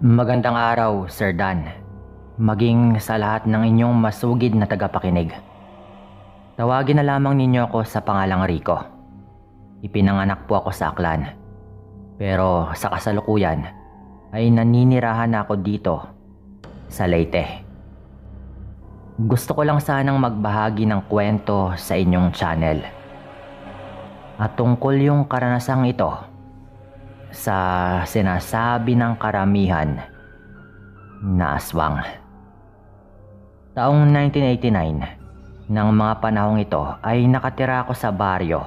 Magandang araw, Sir Dan. Maging sa lahat ng inyong masugid na tagapakinig. Tawagin na lamang ninyo ako sa pangalang Rico. Ipinanganak po ako sa Aklan. Pero sa kasalukuyan ay naninirahan ako dito sa Leyte. Gusto ko lang sanang magbahagi ng kwento sa inyong channel. At tungkol yung karanasang ito sa sinasabi ng karamihan na aswang. Taong 1989, ng mga panahong ito ay nakatira ako sa baryo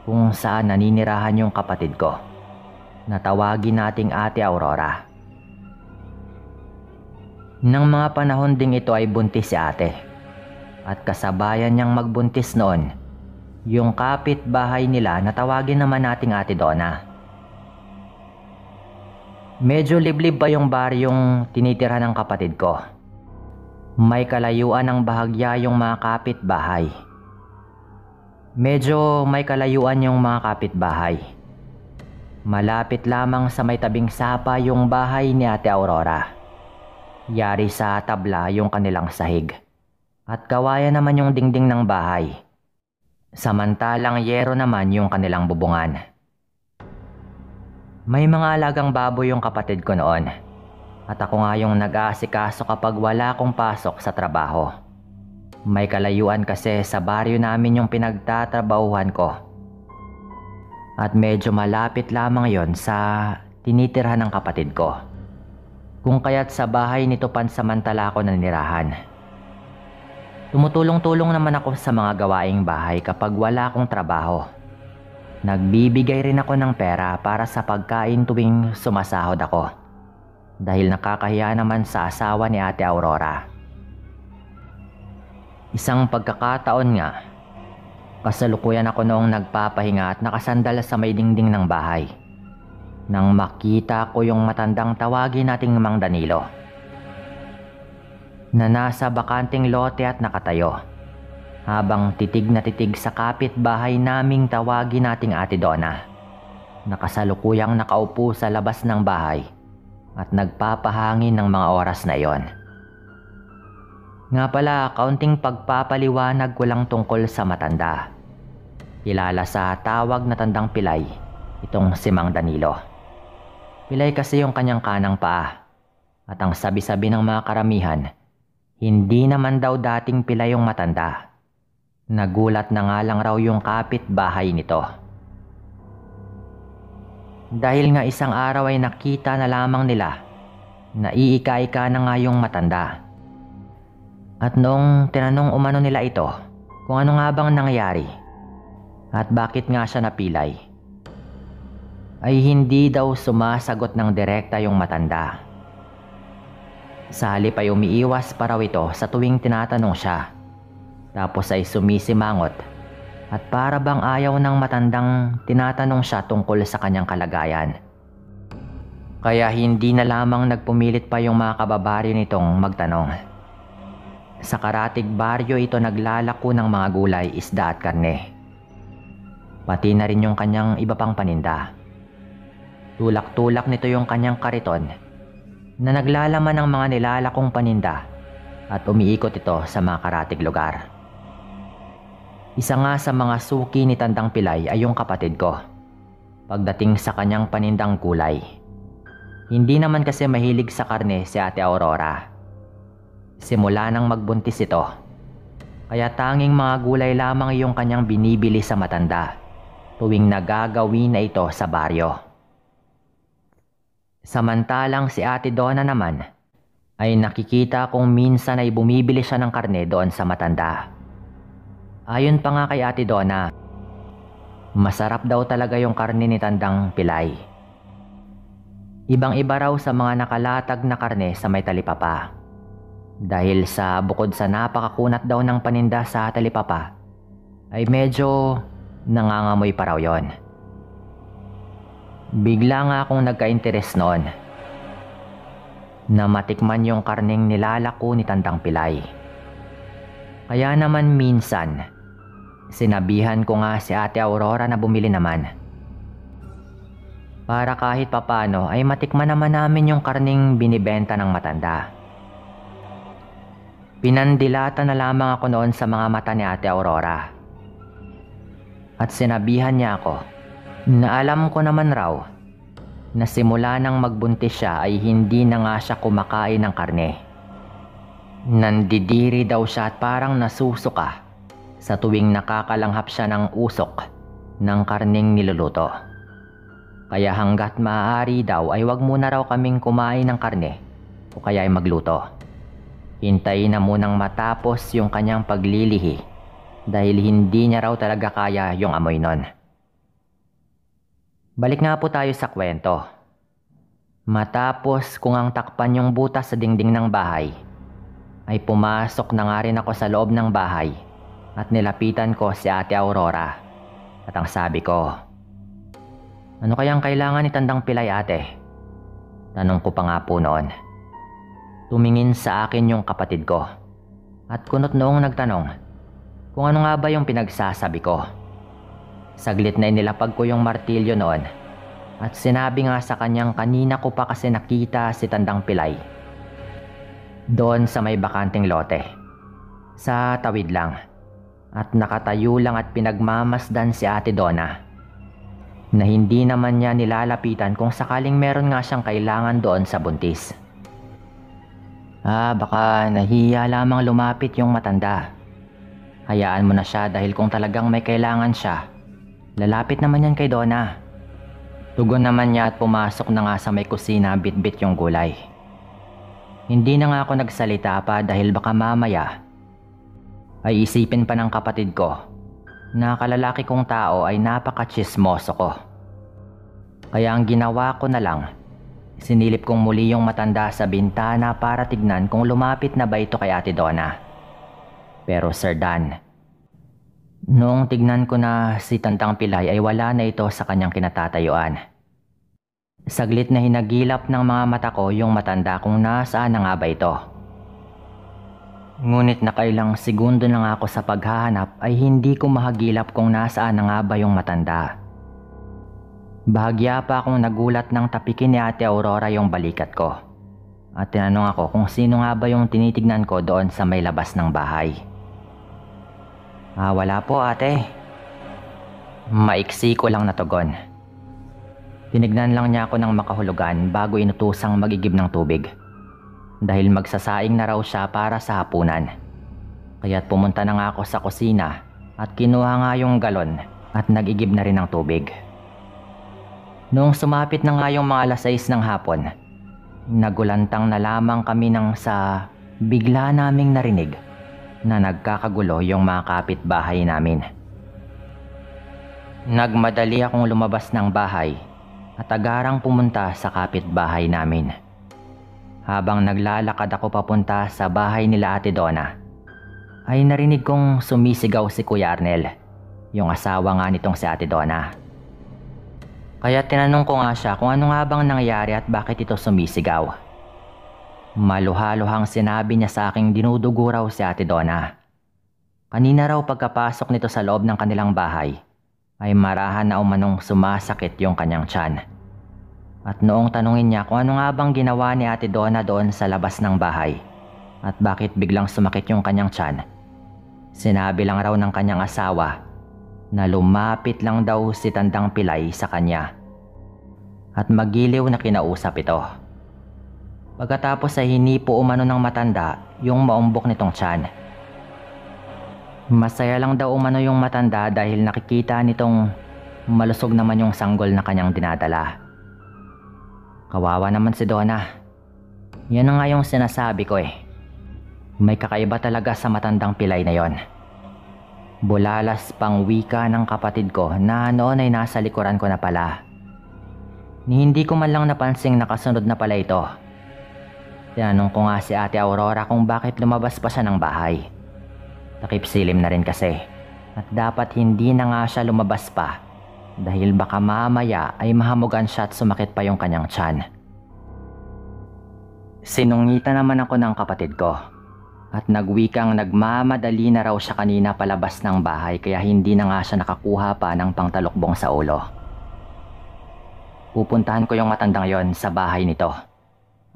kung saan naninirahan yung kapatid ko na tawagin nating Ate Aurora. Nang mga panahon ding ito ay buntis si ate at kasabayan niyang magbuntis noon yung kapitbahay nila na tawagin naman nating Ate Donna. Medyo liblib pa yung baryong tinitira ng kapatid ko. May kalayuan ng bahagya yung mga kapitbahay. Medyo may kalayuan yung mga kapitbahay. Malapit lamang sa may tabing sapa yung bahay ni Ate Aurora. Yari sa tabla yung kanilang sahig. At kawayan naman yung dingding ng bahay. Samantalang yero naman yung kanilang bubungan. May mga alagang baboy yung kapatid ko noon. At ako nga yung nag-aasikaso kapag wala akong pasok sa trabaho. May kalayuan kasi sa baryo namin yung pinagtatrabahuhan ko. At medyo malapit lamang yon sa tinitirhan ng kapatid ko. Kung kaya't sa bahay nito pansamantala ako nanirahan. Tumutulong-tulong naman ako sa mga gawaing bahay kapag wala akong trabaho. Nagbibigay rin ako ng pera para sa pagkain tuwing sumasahod ako. Dahil nakakahiya naman sa asawa ni Ate Aurora. Isang pagkakataon nga, kasalukuyan ako noong nagpapahinga at nakasandal sa may dingding ng bahay. Nang makita ko yung matandang tawagin nating Mang Danilo. Na nasa bakanting lote at nakatayo. Habang titig na titig sa kapitbahay naming tawagin nating Ate Donna. Nakasalukuyang nakaupo sa labas ng bahay at nagpapahangin ng mga oras na iyon. Nga pala, kaunting pagpapaliwanag ko lang tungkol sa matanda. Kilala sa tawag na tandang pilay, itong si Mang Danilo. Pilay kasi yung kanyang kanang paa. At ang sabi-sabi ng mga karamihan, hindi naman daw dating pilay yung matanda. Nagulat na nga lang raw yung kapitbahay nito. Dahil nga isang araw ay nakita na lamang nila na iika-ika na nga yung matanda. At noong tinanong umano nila ito kung ano nga bang nangyari at bakit nga siya napilay, ay hindi daw sumasagot ng direkta yung matanda. Sa halip ay umiiwas pa raw ito sa tuwing tinatanong siya. Tapos ay sumisimangot at para bang ayaw ng matandang tinatanong siya tungkol sa kanyang kalagayan. Kaya hindi na lamang nagpumilit pa yung mga kababaryo nitong magtanong. Sa karatig baryo ito naglalako ng mga gulay, isda at karne. Pati na rin yung kanyang iba pang paninda. Tulak-tulak nito yung kanyang kariton na naglalaman ng mga nilalakong paninda at umiikot ito sa mga karatig lugar. Isa nga sa mga suki ni Tandang Pilay ay yung kapatid ko. Pagdating sa kanyang panindang gulay. Hindi naman kasi mahilig sa karne si Ate Aurora. Simula nang magbuntis ito. Kaya tanging mga gulay lamang yung kanyang binibili sa matanda tuwing nagagawin na ito sa baryo. Samantalang si Ate Donna naman ay nakikita kung minsan ay bumibili siya ng karne doon sa matanda. Ayon pa nga kay Ate Donna, masarap daw talaga yung karne ni Tandang Pilay. Ibang-iba raw sa mga nakalatag na karne sa may talipapa. Dahil sa bukod sa napakakunat daw ng paninda sa talipapa, ay medyo nangangamoy pa raw yon. Bigla nga akong nagka-interes noon na matikman yung karneng nilalako ni Tandang Pilay. Kaya naman minsan, sinabihan ko nga si Ate Aurora na bumili naman. para kahit papano ay matikman naman namin yung karning binibenta ng matanda. Pinandilata na lamang ako noon sa mga mata ni Ate Aurora. At sinabihan niya ako na alam ko naman raw na simula nang magbuntis siya ay hindi na nga siya kumakain ng karne. Nandidiri daw siya at parang nasusuka sa tuwing nakakalanghap siya ng usok ng karneng niluluto. Kaya hanggat maaari daw ay wag muna raw kaming kumain ng karne o kaya ay magluto. Hintayin na munang matapos yung kanyang paglilihi dahil hindi niya raw talaga kaya yung amoy nun. Balik nga po tayo sa kwento. Matapos kung ang takpan yung butas sa dingding ng bahay, ay pumasok na nga rin ako sa loob ng bahay at nilapitan ko si Ate Aurora. At ang sabi ko, "Ano kayang kailangan ni Tandang Pilay, ate?" Tanong ko pa nga po noon. Tumingin sa akin yung kapatid ko at kunot noong nagtanong kung ano nga ba yung pinagsasabi ko. Saglit na inilapag ko yung martilyo noon at sinabi nga sa kanyang kanina ko pa kasi nakita si Tandang Pilay doon sa may bakanting lote, sa tawid lang, at nakatayo lang at pinagmamasdan si Ate Donna na hindi naman niya nilalapitan kung sakaling meron nga siyang kailangan doon sa buntis. Baka nahiya lamang lumapit yung matanda. Hayaan mo na siya dahil kung talagang may kailangan siya, lalapit naman yan kay Donna. Tugon naman niya at pumasok na nga sa may kusina bit-bit yung gulay. Hindi na nga ako nagsalita pa dahil baka mamaya ay isipin pa ng kapatid ko na kalalaki kong tao ay napaka-tsismoso ko. Kaya ang ginawa ko na lang, sinilip kong muli yung matanda sa bintana para tignan kung lumapit na ba ito kay Ate Donna. Pero Sir Dan, noong tignan ko na si Tandang Pilay ay wala na ito sa kanyang kinatatayuan. Saglit na hinagilap ng mga mata ko yung matanda kung nasaan na nga ba ito. Ngunit nakailang segundo na nga ako sa paghahanap ay hindi ko mahagilap kung nasaan na nga ba yung matanda. Bahagya pa akong nagulat nang tapikin ni Ate Aurora yung balikat ko. At tinanong ako kung sino nga ba yung tinitignan ko doon sa may labas ng bahay. Wala po, ate. Maiksi ko lang natugon. Tinignan lang niya ako ng makahulugan bago inutusang magigib ng tubig. Dahil magsasaing na raw siya para sa hapunan. Kaya't pumunta na nga ako sa kusina at kinuha nga yung galon at nagigib na rin ng tubig. Noong sumapit na nga yung mga alas 6 ng hapon, nagulantang na lamang kami nang sa bigla naming narinig na nagkakagulo yung mga kapitbahay namin. Nagmadali akong lumabas ng bahay at agarang pumunta sa kapitbahay namin. Habang naglalakad ako papunta sa bahay nila Ate Donna, ay narinig kong sumisigaw si Kuya Arnel, yung asawa nga nitong si Ate Donna. Kaya tinanong ko nga siya kung ano nga bang nangyari at bakit ito sumisigaw. Maluhaluhang sinabi niya sa aking dinudugo raw si Ate Donna. Kanina raw pagkapasok nito sa loob ng kanilang bahay, ay marahan na umanong sumasakit yung kanyang tiyan. At noong tanungin niya kung ano nga bang ginawa ni Ate Donna doon sa labas ng bahay at bakit biglang sumakit yung kanyang tiyan, sinabi lang raw ng kanyang asawa na lumapit lang daw si Tandang Pilay sa kanya at magiliw na kinausap ito. Pagkatapos ay hinipo umano ng matanda yung maumbok nitong tiyan. Masaya lang daw umano yung matanda dahil nakikita nitong malusog naman yung sanggol na kanyang dinadala. Kawawa naman si Donna. Yan na nga yung sinasabi ko eh. May kakaiba talaga sa Matandang Pilay na yon. Bulalas pang wika ng kapatid ko na noon ay nasa likuran ko na pala. Ni hindi ko man lang napansing nakasunod na pala ito. Tinanong ko nga si Ate Aurora kung bakit lumabas pa siya ng bahay. Takip silim na rin kasi at dapat hindi na nga siya lumabas pa dahil baka mamaya ay mahamugan siya at sumakit pa yung kanyang tiyan. Sinungitan naman ako ng kapatid ko at nagwikang nagmamadali na raw siya kanina palabas ng bahay kaya hindi na nga siya nakakuha pa ng pangtalukbong sa ulo. Pupuntahan ko yung matandang yon sa bahay nito.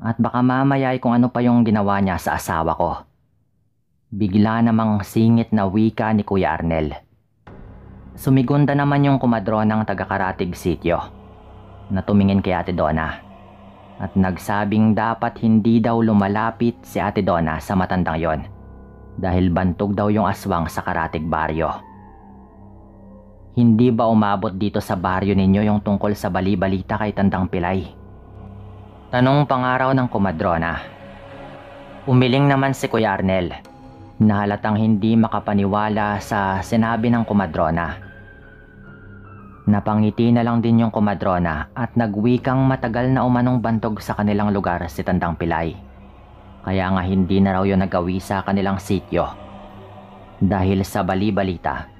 At baka mamaya ay kung ano pa yung ginawa niya sa asawa ko. Bigla namang singit na wika ni Kuya Arnel. Sumigunda naman yung kumadronang taga-Karatig Sitio na tumingin kay Ate Donna at nagsabing dapat hindi daw lumalapit si Ate Donna sa matandang yon dahil bantog daw yung aswang sa Karatig Baryo. Hindi ba umabot dito sa baryo ninyo yung tungkol sa bali-balita kay Tandang Pilay? Tanong pangaraw ng kumadrona. Umiling naman si Kuya Arnel na halatang hindi makapaniwala sa sinabi ng kumadrona. Napangiti na lang din yung kumadrona at nagwikang matagal na umanong bantog sa kanilang lugar si Tandang Pilay. Kaya nga hindi na raw yun nagawi sa kanilang sityo dahil sa bali-balita.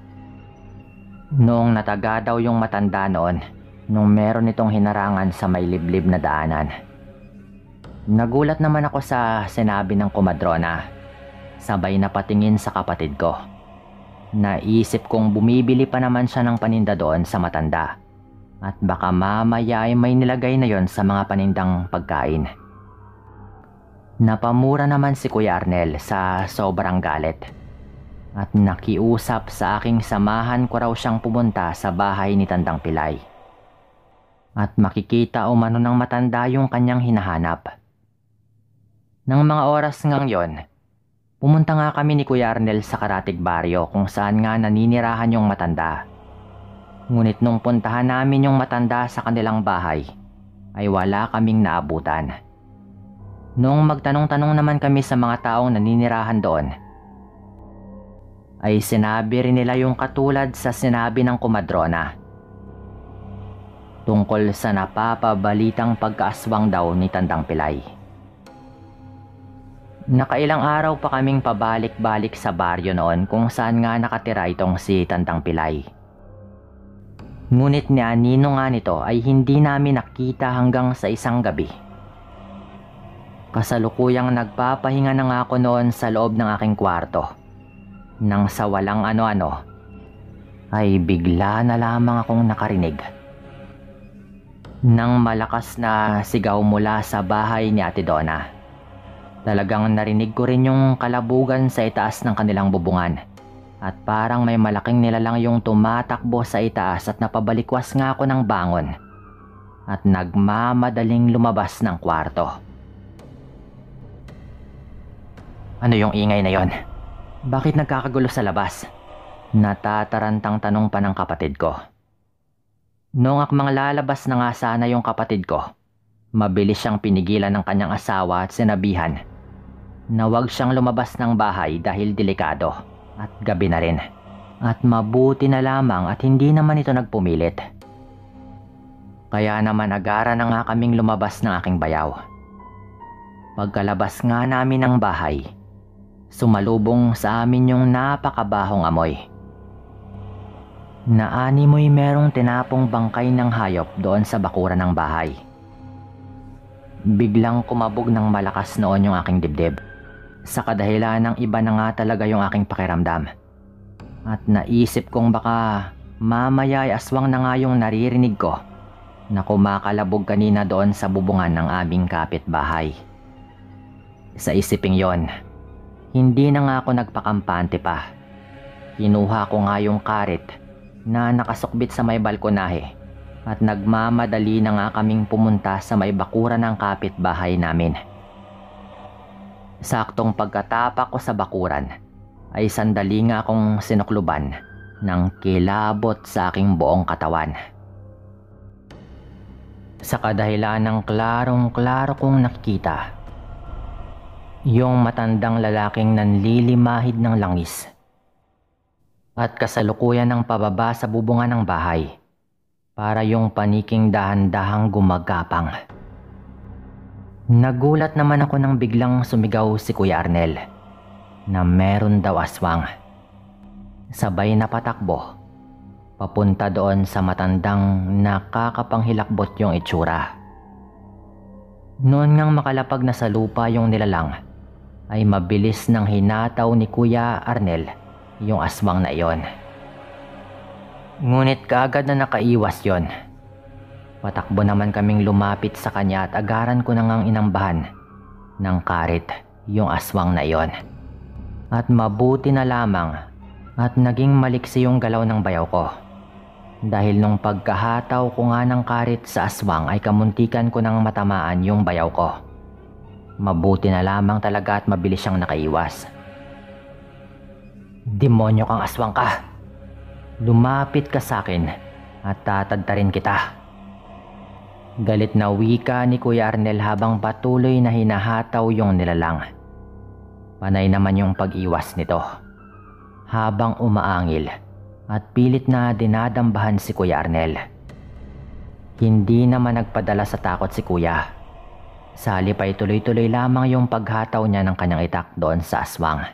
Noong nataga daw yung matanda noon nung meron itong hinarangan sa may liblib na daanan. Nagulat naman ako sa sinabi ng kumadrona. Sabay na patingin sa kapatid ko. Naisip kong bumibili pa naman siya ng paninda doon sa matanda. At baka mamaya ay may nilagay na yon sa mga panindang pagkain. Napamura naman si Kuya Arnel sa sobrang galit. At nakiusap sa aking samahan ko raw siyang pumunta sa bahay ni Tandang Pilay. At makikita umano ng matanda yung kanyang hinahanap. Nang mga oras ngang yon, pumunta nga kami ni Kuya Arnel sa Karatig Baryo kung saan nga naninirahan yung matanda. Ngunit nung puntahan namin yung matanda sa kanilang bahay, ay wala kaming naabutan. Noong magtanong-tanong naman kami sa mga taong naninirahan doon, ay sinabi rin nila yung katulad sa sinabi ng kumadrona. Tungkol sa napapabalitang pagkaaswang daw ni Tandang Pilay. Nakailang araw pa kaming pabalik-balik sa baryo noon kung saan nga nakatira itong si Tandang Pilay. Ngunit ni anino nga nito ay hindi namin nakita hanggang sa isang gabi. Kasalukuyang nagpapahinga na nga ako noon sa loob ng aking kwarto. Nang sa walang ano-ano, ay bigla na lamang akong nakarinig ng malakas na sigaw mula sa bahay ni Ate Donna. Talagang narinig ko rin yung kalabugan sa itaas ng kanilang bubungan at parang may malaking nilalang yung tumatakbo sa itaas at napabalikwas nga ako ng bangon at nagmamadaling lumabas ng kwarto. Ano yung ingay na yon? Bakit nagkakagulo sa labas? Natatarantang tanong pa ng kapatid ko. Noong akmang lalabas na nga sana yung kapatid ko, mabilis siyang pinigilan ng kanyang asawa at sinabihan na huwag siyang lumabas ng bahay dahil delikado at gabi na rin. At mabuti na lamang at hindi naman ito nagpumilit. Kaya naman agara na nga kaming lumabas ng aking bayaw. Pagkalabas nga namin ng bahay, sumalubong sa amin yung napakabahong amoy. Naani mo'y merong tinapong bangkay ng hayop doon sa bakuran ng bahay. Biglang kumabog ng malakas noon yung aking dibdib. Sa kadahilan ng iba na nga talaga yung aking pakiramdam. At naisip kong baka mamaya ay aswang na nga yung naririnig ko na kumakalabog kanina doon sa bubungan ng aming kapitbahay. Sa isiping yon, hindi na nga ako nagpakampante pa. Kinuha ko nga yung karit na nakasukbit sa may balkonahe at nagmamadali na nga kaming pumunta sa may bakuran ng kapitbahay namin. Saktong pagkatapak ko sa bakuran ay sandali nga akong sinukluban ng kilabot sa aking buong katawan. Sa kadahilan ng klarong-klaro kong nakikita yung matandang lalaking nanlilimahid ng langis at kasalukuyan ng pababa sa bubungan ng bahay para yung paniking dahan-dahang gumagapang. Nagulat naman ako nang biglang sumigaw si Kuya Arnel na meron daw aswang. Sabay na patakbo papunta doon sa matandang nakakapanghilakbot yung itsura. Noon ngang makalapag na sa lupa yung nilalang, ay mabilis nang hinataw ni Kuya Arnel yung aswang na iyon. Ngunit kaagad na nakaiwas yon Patakbo naman kaming lumapit sa kanya at agaran ko na ngang inambahan ng karit yung aswang na iyon. At mabuti na lamang at naging maliksi yung galaw ng bayaw ko. Dahil nung pagkahataw ko nga ng karit sa aswang ay kamuntikan ko nang matamaan yung bayaw ko. Mabuti na lamang talaga at mabilis siyang nakaiwas. Demonyo kang aswang ka! Lumapit ka sa akin at tatadtarin kita. Galit na wika ni Kuya Arnel habang patuloy na hinahataw yung nilalang. Panay naman yung pag-iwas nito. Habang umaangil at pilit na dinadambahan si Kuya Arnel. Hindi naman nagpadala sa takot si Kuya. Sa halip ay tuloy-tuloy lamang yung paghataw niya ng kanyang itak doon sa aswang.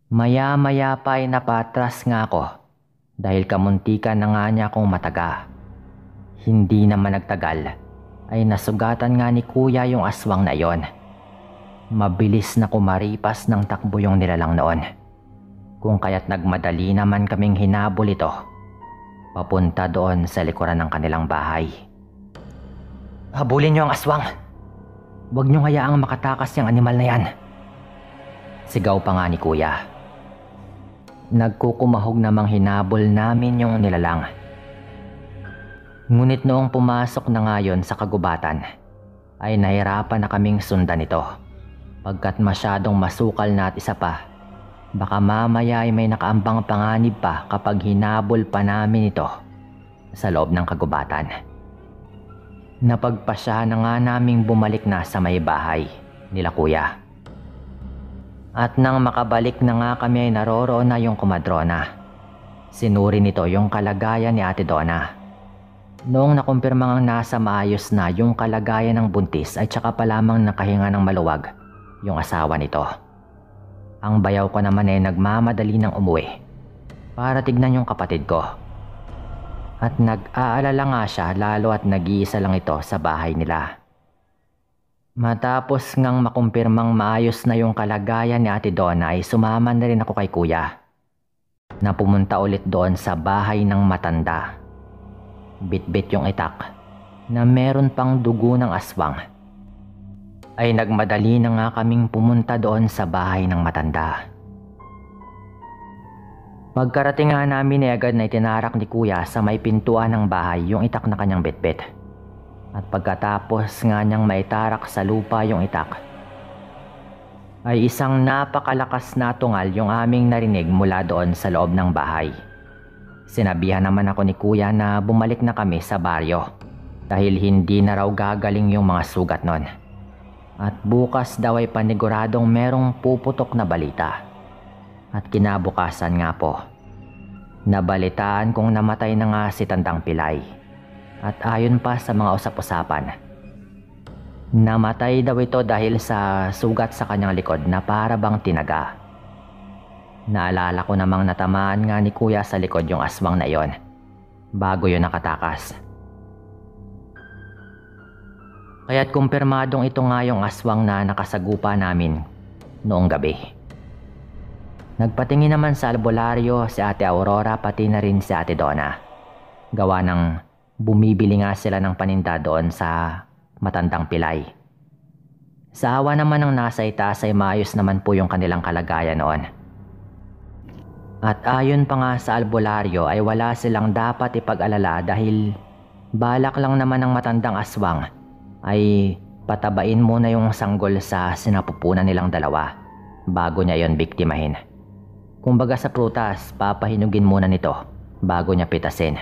Maya-maya pa ay napatras nga ako dahil kamuntikan na nga niya akong mataga. Hindi naman nagtagal ay nasugatan nga ni Kuya yung aswang na iyon. Mabilis na kumaripas ng takbo yung nilalang noon. Kung kaya't nagmadali naman kaming hinabol ito papunta doon sa likuran ng kanilang bahay. Habulin niyo ang aswang! Huwag niyo hayaang makatakas yung animal na yan! Sigaw pa nga ni Kuya. Nagkukumahog namang hinabol namin yung nilalang. Ngunit noong pumasok na ngayon sa kagubatan, ay nahirapan na kaming sundan ito. Pagkat masyadong masukal na at isa pa, baka mamaya ay may nakaambang panganib pa kapag hinabol pa namin ito sa loob ng kagubatan. Napagpasyahan na nga naming bumalik na sa may bahay nila Kuya. At nang makabalik na nga kami ay naroroon na yung kumadrona. Sinuri nito yung kalagayan ni Ate Donna. Noong nakumpirmang nasa maayos na yung kalagayan ng buntis ay tsaka pa lamang nakahinga ng maluwag yung asawa nito. Ang bayaw ko naman ay nagmamadali ng umuwi para tignan yung kapatid ko. At nag-aalala nga siya lalo at nag-iisa lang ito sa bahay nila. Matapos ngang makumpirmang maayos na yung kalagayan ni Ate Donna ay sumama na rin ako kay Kuya na pumunta ulit doon sa bahay ng matanda. Bit-bit yung itak na meron pang dugo ng aswang. Ay nagmadali na nga kaming pumunta doon sa bahay ng matanda. Pagkarating nga namin ay agad na itinarak ni Kuya sa may pintuan ng bahay yung itak na kanyang bit-bit. At pagkatapos nga niyang maitarak sa lupa yung itak, ay isang napakalakas na tungal yung aming narinig mula doon sa loob ng bahay. Sinabihan naman ako ni Kuya na bumalik na kami sa baryo dahil hindi na raw gagaling yung mga sugat nun. At bukas daw ay paniguradong merong puputok na balita. At kinabukasan nga po, nabalitaan kong namatay na nga si Tandang Pilay. At ayon pa sa mga usap-usapan, namatay daw ito dahil sa sugat sa kanyang likod na para bang tinaga. Naalala ko namang natamaan nga ni Kuya sa likod yung aswang na iyon bago yun nakatakas. Kaya't kumpirmadong ito nga yung aswang na nakasagupa namin noong gabi. Nagpatingin naman sa albularyo si Ate Aurora pati na rin si Ate Donna. Gawa ng bumibili nga sila ng paninda doon sa Matandang Pilay. Sa awa naman ng nasa itaas ay maayos naman po yung kanilang kalagayan noon. At ayon pa nga sa albularyo ay wala silang dapat ipag-alala dahil balak lang naman ng matandang aswang ay patabain muna yung sanggol sa sinapupunan nilang dalawa bago niya yon biktimahin. Kumbaga sa prutas, papahinugin muna nito bago niya pitasin.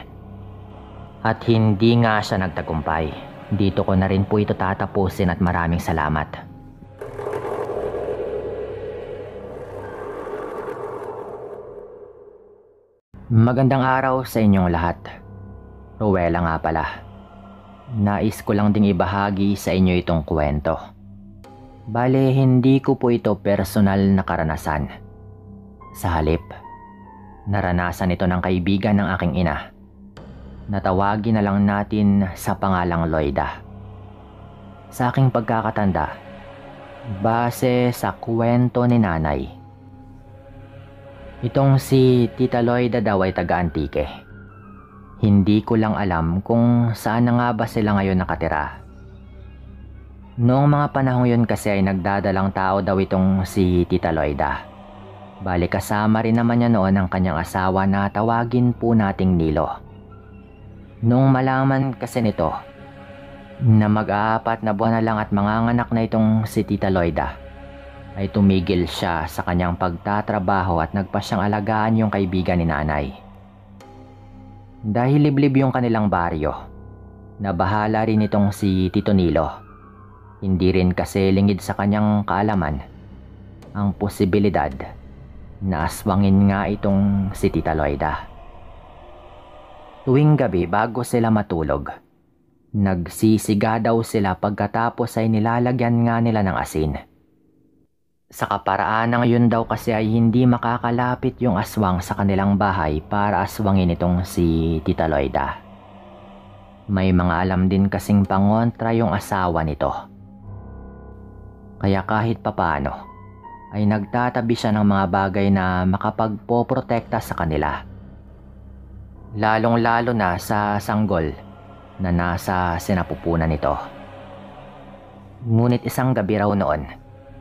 At hindi nga siya nagtagumpay. Dito ko na rin po ito tatapusin at maraming salamat. Magandang araw sa inyong lahat. Rowella nga pala. Nais ko lang ding ibahagi sa inyo itong kwento. Bale, hindi ko po ito personal na karanasan. Sa halip, naranasan ito ng kaibigan ng aking ina. Natawagin na lang natin sa pangalang Loida. Sa aking pagkakatanda, base sa kwento ni nanay, itong si Tita Loida daw ay taga-Antique. Hindi ko lang alam kung saan na nga ba sila ngayon nakatira. Noong mga panahong yun kasi ay nagdadalang tao daw itong si Tita Loida. Bali kasama rin naman niya noon ang kanyang asawa na tawagin po nating Nilo. Noong malaman kasi nito na mag-aapat na buwan na lang at manganganak na itong si Tita Loida, ay tumigil siya sa kanyang pagtatrabaho at nagpa siyang alagaan yung kaibigan ni nanay. Dahil liblib yung kanilang baryo, nabahala rin itong si Tito Nilo. Hindi rin kasi lingid sa kanyang kaalaman ang posibilidad na aswangin nga itong si Tita Loida. Tuwing gabi bago sila matulog, nagsisiga daw sila pagkatapos ay nilalagyan nga nila ng asin. Sa kaparaan ng yun daw kasi ay hindi makakalapit yung aswang sa kanilang bahay para aswangin itong si Tita Loida. May mga alam din kasing pangontra yung asawa nito. Kaya kahit papaano ay nagtatabi siya ng mga bagay na makapagpoprotekta sa kanila. Lalong-lalo na sa sanggol na nasa sinapupunan nito. Ngunit isang gabi raw noon,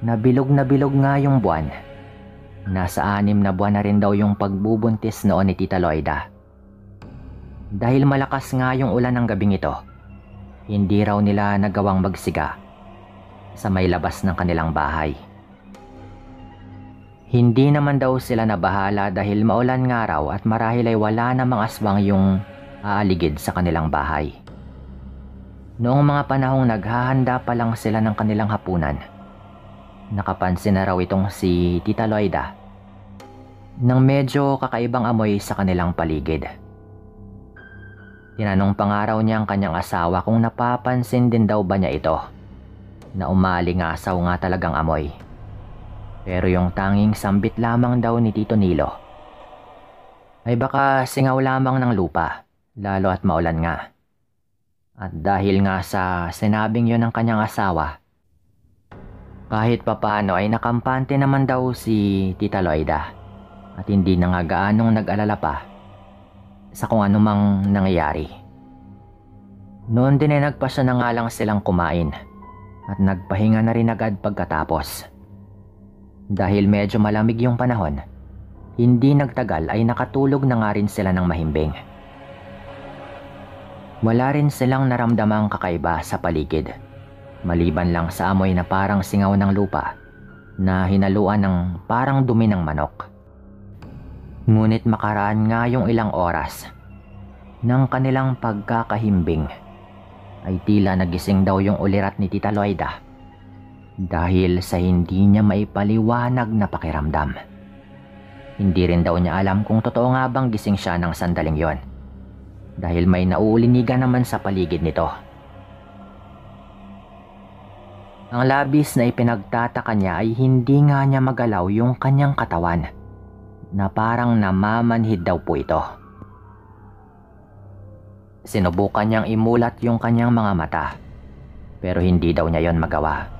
na bilog nga yung buwan. Nasa 6 na buwan na rin daw yung pagbubuntis noon ni Tita Loida. Dahil malakas nga yung ulan ng gabing ito, hindi raw nila nagawang magsiga sa may labas ng kanilang bahay. Hindi naman daw sila nabahala dahil maulan nga raw at marahil ay wala namang aswang yung aaligid sa kanilang bahay. Noong mga panahong naghahanda pa lang sila ng kanilang hapunan, nakapansin na raw itong si Tita Loida ng medyo kakaibang amoy sa kanilang paligid. Tinanong pa nga raw niya ang kanyang asawa kung napapansin din daw ba niya ito, na umalingasaw nga talagang amoy. Pero yung tanging sambit lamang daw ni Tito Nilo ay baka singaw lamang ng lupa, lalo at maulan nga. At dahil nga sa sinabing yun ng kanyang asawa, kahit papaano ay nakampante naman daw si Tita Loida at hindi na nga gaanong nag-alala pa sa kung anumang nangyayari. Noon din ay nagpasya na nga lang silang kumain at nagpahinga na rin agad pagkatapos. Dahil medyo malamig yung panahon, hindi nagtagal ay nakatulog na nga rin sila ng mahimbing. Wala rin silang naramdamang kakaiba sa paligid, maliban lang sa amoy na parang singaw ng lupa na hinaluan ng parang dumi ng manok. Ngunit makaraan nga yung ilang oras ng kanilang pagkakahimbing, ay tila nagising daw yung ulirat ni Tita Loida dahil sa hindi niya maipaliwanag na pakiramdam. Hindi rin daw niya alam kung totoo nga bang gising siya ng sandaling yon, dahil may nauulinigan naman sa paligid nito. Ang labis na ipinagtataka niya ay hindi nga niya magalaw yung kanyang katawan, na parang namamanhid daw po ito. Sinubukan niyang imulat yung kanyang mga mata, pero hindi daw niya yon magawa.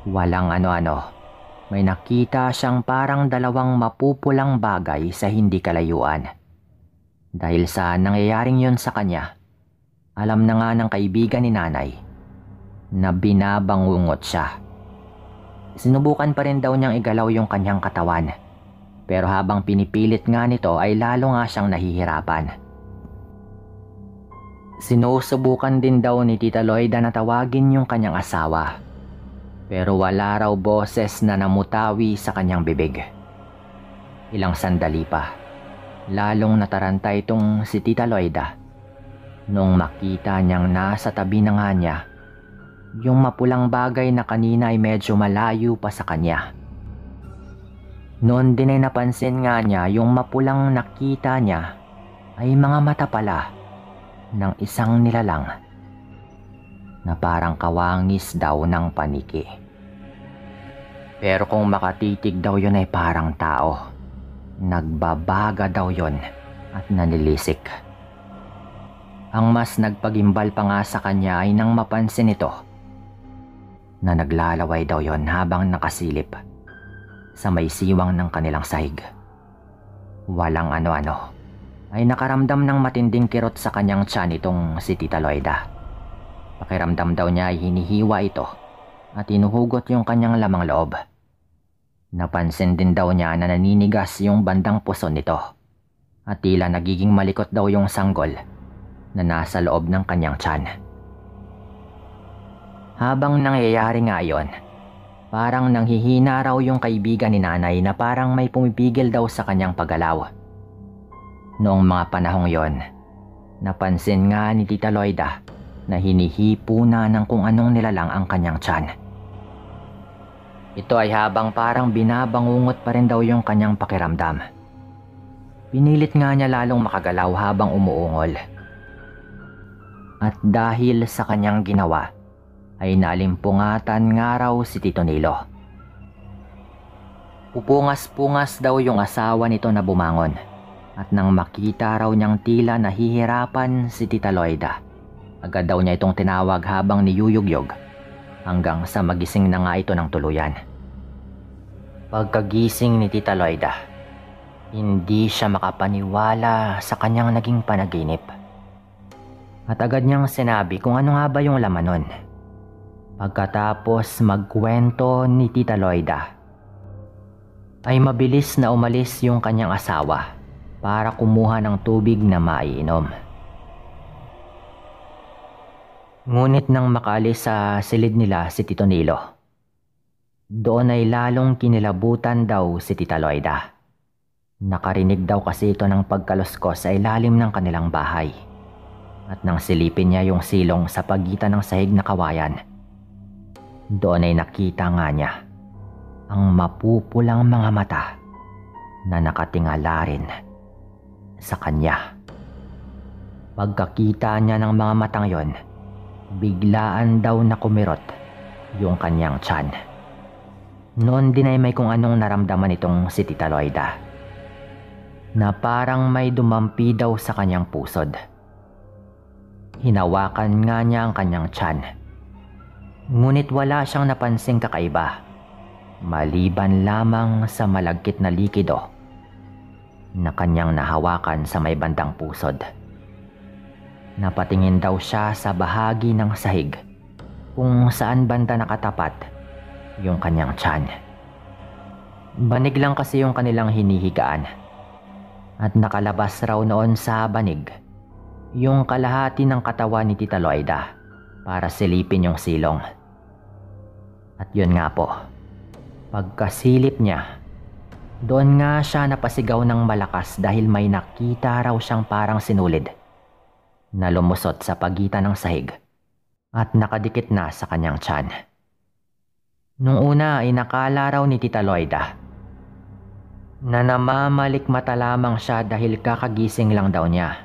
Walang ano-ano, may nakita siyang parang 2 mapupulang bagay sa hindi kalayuan. Dahil sa nangyayaring yon sa kanya, alam na nga ng kaibigan ni nanay na binabangungot siya. Sinubukan pa rin daw niyang igalaw yung kanyang katawan, pero habang pinipilit nga nito ay lalo nga siyang nahihirapan. Sinusubukan din daw ni Tita Loida na tawagin yung kanyang asawa, pero wala raw boses na namutawi sa kanyang bibig. Ilang sandali pa, lalong nataranta itong si Tita Loida nung makita niyang nasa tabi na nga niya yung mapulang bagay na kanina ay medyo malayo pa sa kanya. Noon din ay napansin nga niya yung mapulang nakita niya ay mga mata pala ng isang nilalang na parang kawangis daw ng paniki. Pero kung makatitig daw yun ay parang tao. Nagbabaga daw yun at nanilisik. Ang mas nagpagimbal pa nga sa kanya ay nang mapansin ito na naglalaway daw yon habang nakasilip sa may siwang ng kanilang sahig. Walang ano-ano ay nakaramdam ng matinding kirot sa kanyang tiyan itong si Tita Loida. Pakiramdam daw niya ay hinihiwa ito at hinuhugot yung kanyang lamang loob. Napansin din daw niya na naninigas yung bandang puso nito at tila nagiging malikot daw yung sanggol na nasa loob ng kanyang tiyan. Habang nangyayari nga yon, parang nanghihina raw yung kaibigan ni nanay na parang may pumipigil daw sa kanyang paggalaw. Noong mga panahong yon, napansin nga ni Tita Loida na hinihipo na ng kung anong nilalang ang kanyang tiyan. Ito ay habang parang binabangungot pa rin daw yung kanyang pakiramdam. Pinilit nga niya lalong makagalaw habang umuungol. At dahil sa kanyang ginawa, ay nalimpungatan nga raw si Tito Nilo. Pupungas-pungas daw yung asawa nito na bumangon. At nang makita raw niyang tila nahihirapan si Tita Loida, agad daw niya itong tinawag habang niyuyugyog hanggang sa magising na nga ito ng tuluyan. Pagkagising ni Tita Loida, hindi siya makapaniwala sa kanyang naging panaginip. At agad niyang sinabi kung ano nga ba yung laman nun. Pagkatapos magkwento ni Tita Loida, ay mabilis na umalis yung kanyang asawa para kumuha ng tubig na maiinom. Ngunit nang makaalis sa silid nila si Tito Nilo, doon ay lalong kinilabutan daw si Tita Loida. Nakarinig daw kasi ito ng pagkaluskos sa ilalim ng kanilang bahay. At nang silipin niya yung silong sa pagitan ng sahig na kawayan, doon ay nakita nga niya ang mapupulang mga mata na nakatingala rin sa kanya. Pagkakita niya ng mga matang yon, biglaan daw na kumirot yung kanyang tiyan. Noon din ay may kung anong naramdaman itong si Tita Loida, na parang may dumampi daw sa kanyang pusod. Hinawakan nga niya ang kanyang tiyan, ngunit wala siyang napansing kakaiba, maliban lamang sa malagkit na likido na kanyang nahawakan sa may bandang pusod. Napatingin daw siya sa bahagi ng sahig kung saan banda nakatapat yung kanyang tiyan. Banig lang kasi yung kanilang hinihigaan at nakalabas raw noon sa banig yung kalahati ng katawan ni Tita Loida para silipin yung silong. At yun nga po, pagkasilip niya, doon nga siya napasigaw ng malakas dahil may nakita raw siyang parang sinulid na lumusot sa pagitan ng sahig at nakadikit na sa kanyang tiyan. Nung una ay nakala raw ni Tita Loida na namamalikmata lamang siya dahil kakagising lang daw niya.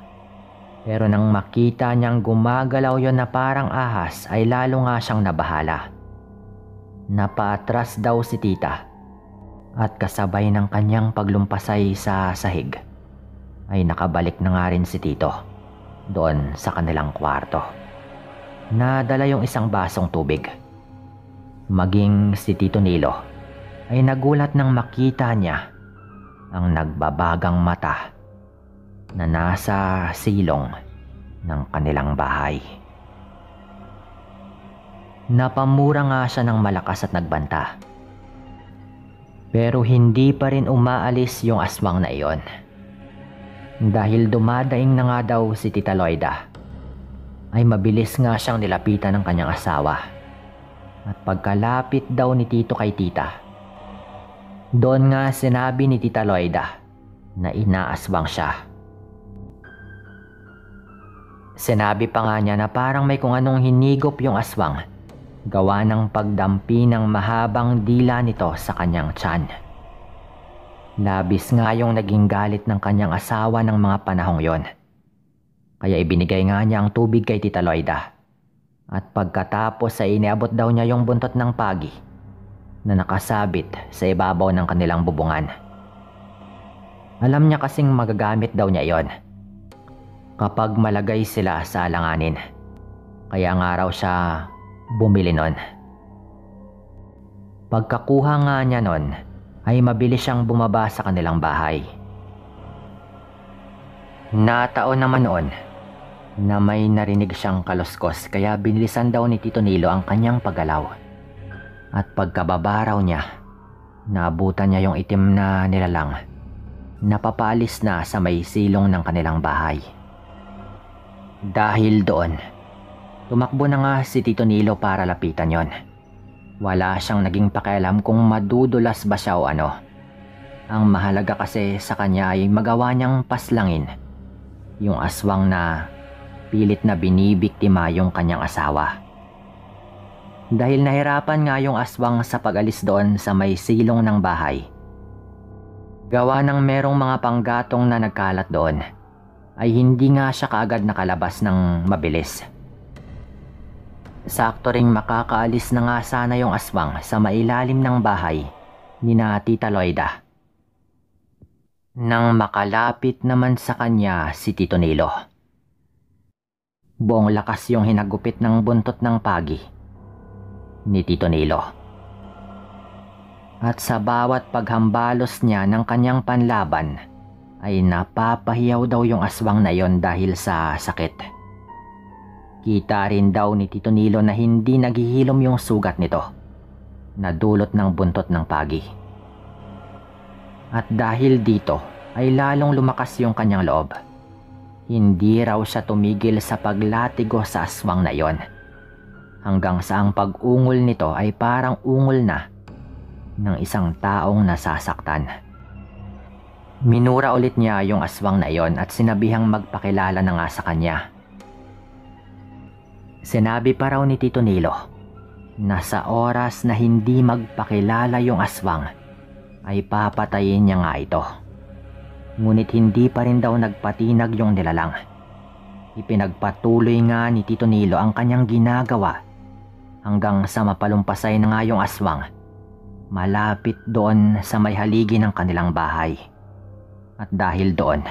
Pero nang makita niyang gumagalaw yon na parang ahas ay lalo nga siyang nabahala. Napaatras daw si Tita at kasabay ng kanyang paglumpasay sa sahig ay nakabalik na nga rin si Tito doon sa kanilang kwarto. Nadala yung isang basong tubig. Maging si Tito Nilo ay nagulat nang makita niya ang nagbabagang mata na nasa silong ng kanilang bahay. Napamura nga siya ng malakas at nagbanta. Pero hindi pa rin umaalis yung aswang na iyon. Dahil dumadaing na nga daw si Tita Loida, ay mabilis nga siyang nilapitan ng kanyang asawa. At pagkalapit daw ni Tito kay Tita, doon nga sinabi ni Tita Loida na inaaswang siya. Sinabi pa nga niya na parang may kung anong hinigop yung aswang, gawa ng pagdampi ng mahabang dila nito sa kanyang tiyan. Labis nga yung naging galit ng kanyang asawa ng mga panahong yon. Kaya ibinigay nga niya ang tubig kay Tita Loida. At pagkatapos ay iniabot daw niya yung buntot ng pagi na nakasabit sa ibabaw ng kanilang bubungan. Alam niya kasing magagamit daw niya yon kapag malagay sila sa alanganin. Kaya nga raw siya bumili nun. Pagkakuha nga niya nun, ay mabilis siyang bumaba sa kanilang bahay. Nataon naman noon na may narinig siyang kaluskos kaya binilisan daw ni Tito Nilo ang kanyang paggalaw. At pagkababa raw niya, naabutan niya yung itim na nilalang na papalis na sa may silong ng kanilang bahay. Dahil doon, tumakbo na nga si Tito Nilo para lapitan yon. Wala siyang naging pakialam kung madudulas ba siya o ano. Ang mahalaga kasi sa kanya ay magawa niyang paslangin yung aswang na pilit na binibiktima yung kanyang asawa. Dahil nahirapan nga yung aswang sa pag-alis doon sa may silong ng bahay, gawa ng merong mga panggatong na nagkalat doon, ay hindi nga siya kaagad nakalabas ng mabilis. Sakto ring makakaalis na nga sana yung aswang sa mailalim ng bahay ni na Tita Loida, nang makalapit naman sa kanya si Tito Nilo. Buong lakas yung hinagupit ng buntot ng pagi ni Tito Nilo. At sa bawat paghambalos niya ng kanyang panlaban ay napapahiyaw daw yung aswang na yon dahil sa sakit. Kita rin daw ni Tito Nilo na hindi naghihilom yung sugat nito na dulot ng buntot ng pagi. At dahil dito ay lalong lumakas yung kanyang loob. Hindi raw siya tumigil sa paglatigo sa aswang na yon, hanggang sa ang pag-ungol nito ay parang ungol na ng isang taong nasasaktan. Minura ulit niya yung aswang na iyon at sinabihang magpakilala na nga sa kanya. Sinabi pa raw ni Tito Nilo na sa oras na hindi magpakilala yung aswang ay papatayin niya nga ito. Ngunit hindi pa rin daw nagpatinag yung nilalang. Ipinagpatuloy nga ni Tito Nilo ang kanyang ginagawa hanggang sa mapalumpasay na nga yung aswang malapit doon sa may haligi ng kanilang bahay. At dahil doon,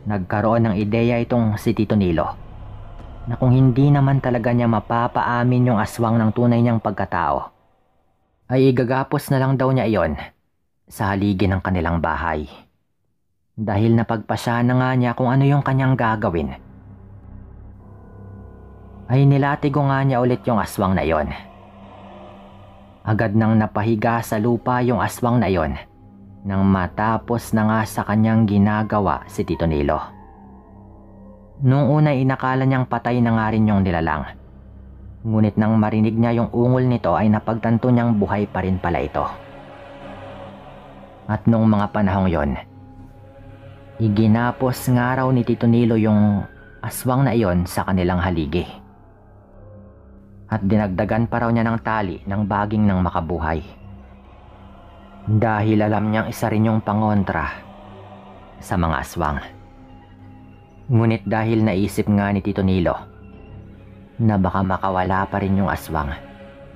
nagkaroon ng ideya itong si Tito Nilo na kung hindi naman talaga niya mapapaamin yung aswang ng tunay niyang pagkatao, ay igagapos na lang daw niya iyon sa haligi ng kanilang bahay. Dahil napagpasya na nga niya kung ano yung kanyang gagawin, ay nilatigo nga niya ulit yung aswang na iyon. Agad nang napahiga sa lupa yung aswang na iyon nang matapos na nga sa kanyang ginagawa si Tito Nilo. Noong una inakala niyang patay na nga rin yung nilalang. Ngunit nang marinig niya yung ungol nito ay napagtanto niyang buhay pa rin pala ito. At noong mga panahong yon, iginapos nga raw ni Tito Nilo yung aswang na iyon sa kanilang haligi. At dinagdagan pa raw niya ng tali ng baging ng makabuhay. Dahil alam niyang isa rin yung pangontra sa mga aswang. Ngunit dahil naisip nga ni Tito Nilo na baka makawala pa rin yung aswang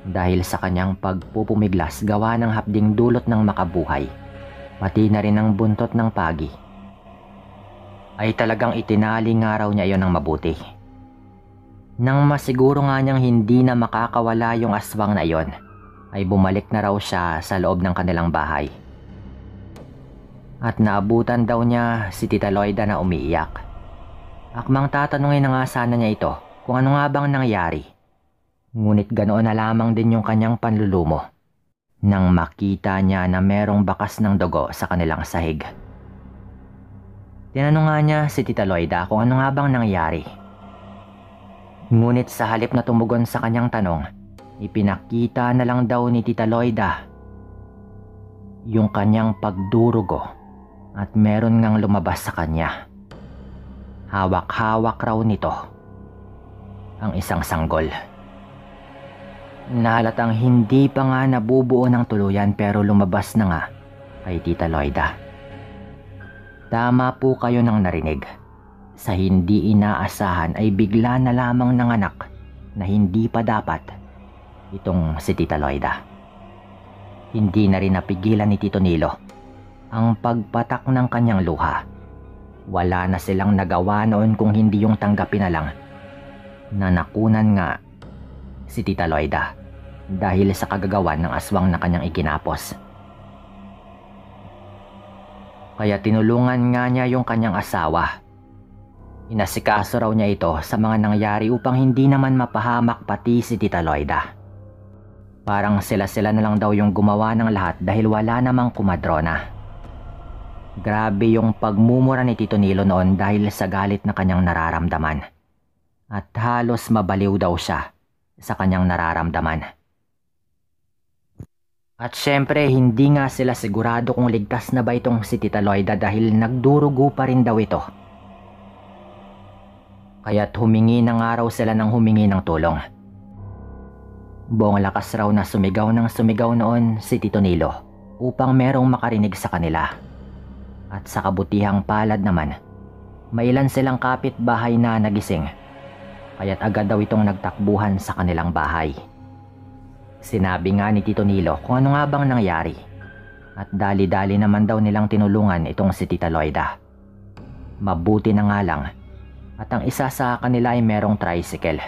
dahil sa kanyang pagpupumiglas gawa ng hapding dulot ng makabuhay, pati na rin ang buntot ng pagi, ay talagang itinali nga raw niya iyon ng mabuti. Nang masiguro nga niyang hindi na makakawala yung aswang na iyon, ay bumalik na raw siya sa loob ng kanilang bahay. At naabutan daw niya si Tita Loida na umiiyak. Akmang tatanungin na nga sana niya ito kung ano nga bang nangyari. Ngunit ganoon na lamang din yung kanyang panlulumo nang makita niya na merong bakas ng dugo sa kanilang sahig. Tinanong nga niya si Tita Loida kung ano nga bang nangyari. Ngunit sa halip na tumugon sa kanyang tanong, ipinakita na lang daw ni Tita Loida yung kanyang pagdurugo at meron ngang lumabas sa kanya. Hawak-hawak raw nito ang isang sanggol. Nahalatang hindi pa nga nabubuo ng tuluyan pero lumabas na nga kay Tita Loida. Tama po kayo nang narinig. Sa hindi inaasahan ay bigla na lamang nanganak na hindi pa dapat itong si Tita Loida. Hindi na rin napigilan ni Tito Nilo ang pagpatak ng kanyang luha. Wala na silang nagawa noon kung hindi yung tanggapin na lang na nakunan nga si Tita Loida dahil sa kagagawan ng aswang na kanyang ikinapos. Kaya tinulungan nga niya yung kanyang asawa Inasikaso raw niya ito sa mga nangyari upang hindi naman mapahamak pati si Tita Loida. Parang sila na lang daw yung gumawa ng lahat dahil wala namang kumadrona. Grabe yung pagmumura ni Tito Nilo noon dahil sa galit na kanyang nararamdaman. At halos mabaliw daw siya sa kanyang nararamdaman. At syempre hindi nga sila sigurado kung ligtas na ba itong si Tita Loida dahil nagdurugo pa rin daw ito. Kaya't humingi na nga raw sila ng humingi ng tulong. Buong lakas raw na sumigaw ng sumigaw noon si Tito Nilo upang merong makarinig sa kanila. At sa kabutihang palad naman, mailan silang kapitbahay na nagising. Kaya't agad daw itong nagtakbuhan sa kanilang bahay. Sinabi nga ni Tito Nilo kung ano nga bang nangyari. At dali-dali naman daw nilang tinulungan itong si Tita Loida. Mabuti na nga lang. At ang isa sa kanila ay merong tricycle.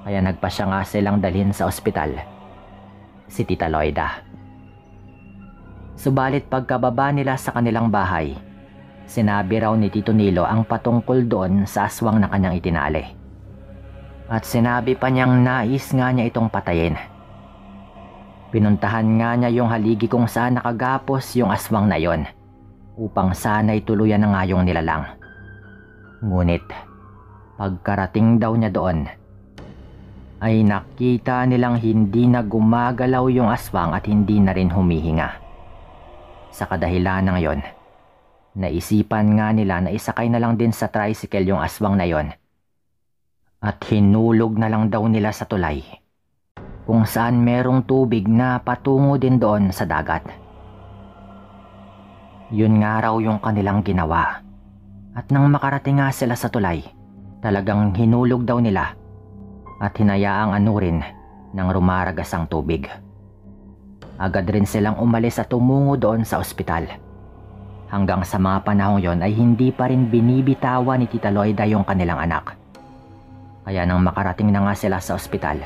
Kaya nagpasya nga silang dalhin sa ospital si Tita Loida. Subalit pagkababa nila sa kanilang bahay, sinabi raw ni Tito Nilo ang patungkol doon sa aswang na kanyang itinali. At sinabi pa niyang nais nga niya itong patayin. Pinuntahan nga niya yung haligi kung saan nakagapos yung aswang na yon upang sana'y tuluyan na nga yung nilalang. Ngunit pagkarating daw niya doon, ay nakita nilang hindi na gumagalaw yung aswang at hindi na rin humihinga. Sa kadahilan ng yon, naisipan nga nila na isakay na lang din sa tricycle yung aswang na yon at hinulog na lang daw nila sa tulay kung saan merong tubig na patungo din doon sa dagat. Yun nga raw yung kanilang ginawa. At nang makarating nga sila sa tulay, talagang hinulog daw nila at hinayaang anurin ng rumaragas ang tubig. Agad rin silang umalis at tumungo doon sa ospital. Hanggang sa mga panahong yon ay hindi pa rin binibitawan ni Tita Loida yung kanilang anak. Kaya nang makarating na nga sila sa ospital,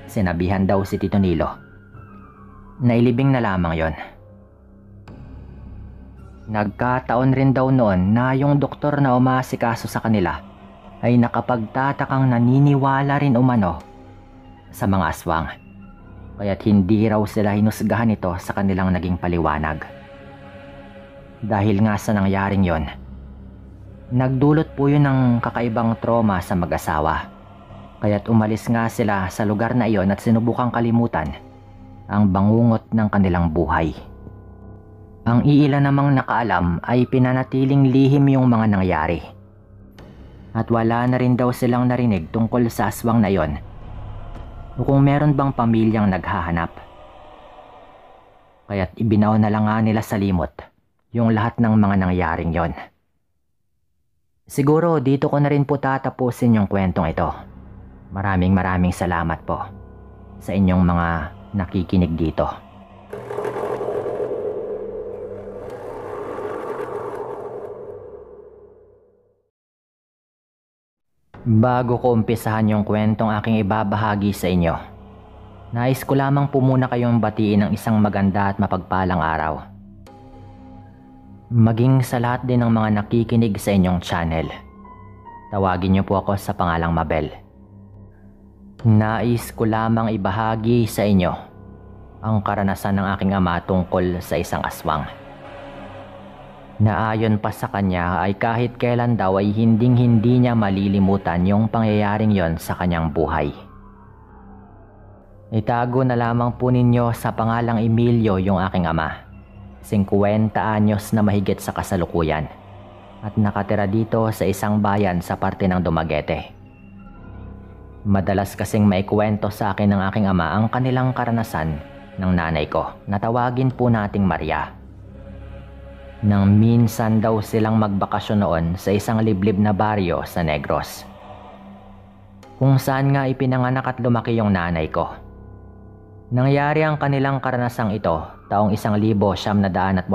sinabihan daw si Tito Nilo na ilibing na lamang yon. Nagkataon rin daw noon na yung doktor na umaasikaso sa kanila ay nakapagtatakang naniniwala rin umano sa mga aswang. Kaya't hindi raw sila hinusgahan ito sa kanilang naging paliwanag. Dahil nga sa nangyaring yon, nagdulot po yun ng kakaibang trauma sa mag-asawa. Kaya't umalis nga sila sa lugar na iyon at sinubukang kalimutan ang bangungot ng kanilang buhay. Ang iilan namang nakaalam ay pinanatiling lihim yung mga nangyari. At wala na rin daw silang narinig tungkol sa aswang na yon o kung meron bang pamilyang naghahanap. Kaya't ibinaw na lang nga nila sa limot yung lahat ng mga nangyaring yon. Siguro dito ko na rin po tatapusin yung kwentong ito. Maraming salamat po sa inyong mga nakikinig dito. Bago ko umpisahan yung kwentong aking ibabahagi sa inyo, nais ko lamang po muna kayong batiin ng isang maganda at mapagpalang araw. Maging sa lahat din ng mga nakikinig sa inyong channel. Tawagin niyo po ako sa pangalang Mabel. Nais ko lamang ibahagi sa inyo ang karanasan ng aking ama tungkol sa isang aswang. Na ayon pa sa kanya ay kahit kailan daw ay hinding-hindi niya malilimutan yung pangyayaring yon sa kanyang buhay. Itago na lamang po ninyo sa pangalang Emilio yung aking ama. 50 anyos na mahigit sa kasalukuyan at nakatira dito sa isang bayan sa parte ng Dumaguete. Madalas kasing maikwento sa akin ng aking ama ang kanilang karanasan ng nanay ko na tawagin po nating Maria. Nang minsan daw silang magbakasyon noon sa isang liblib na baryo sa Negros, kung saan nga ipinanganak at lumaki yung nanay ko. Nangyari ang kanilang karanasang ito taong 1988.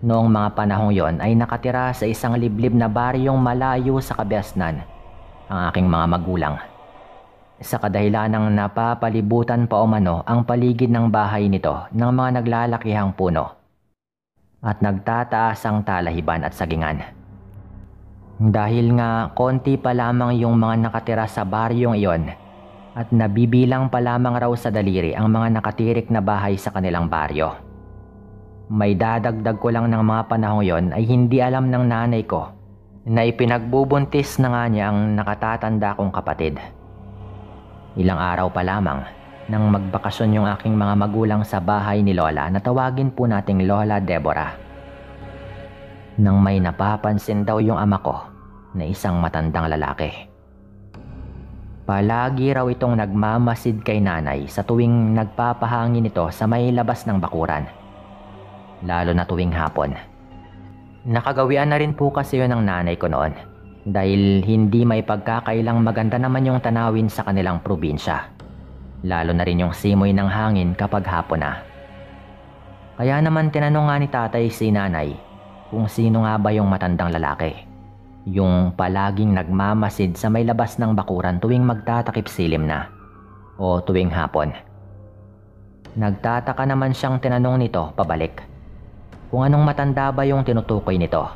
Noong mga panahong yon ay nakatira sa isang liblib na baryong malayo sa Kabiasnan ang aking mga magulang. Sa kadahilan ng napapalibutan pa umano ang paligid ng bahay nito ng mga naglalakihang puno at nagtataas ang talahiban at sagingan. Dahil nga konti pa lamang yung mga nakatira sa baryong iyon at nabibilang pa lamang raw sa daliri ang mga nakatirik na bahay sa kanilang baryo. May dadagdag ko lang ng mga panahong yon ay hindi alam ng nanay ko na ipinagbubuntis na nga niya ang nakatatanda kong kapatid. Ilang araw pa lamang nang magbakasyon yung aking mga magulang sa bahay ni Lola na tawagin po nating Lola Deborah. Nang may napapansin daw yung ama ko na isang matandang lalaki. Palagi raw itong nagmamasid kay nanay sa tuwing nagpapahangin ito sa may labas ng bakuran. Lalo na tuwing hapon. Nakagawian na rin po kasi yun ng nanay ko noon dahil hindi may pagkakailang maganda naman yung tanawin sa kanilang probinsya. Lalo na rin yung simoy ng hangin kapag hapon na. Kaya naman tinanong nga ni tatay si nanay kung sino nga ba yung matandang lalaki. Yung palaging nagmamasid sa may labas ng bakuran tuwing magtatakip silim na o tuwing hapon. Nagtataka naman siyang tinanong nito pabalik kung anong matanda ba yung tinutukoy nito,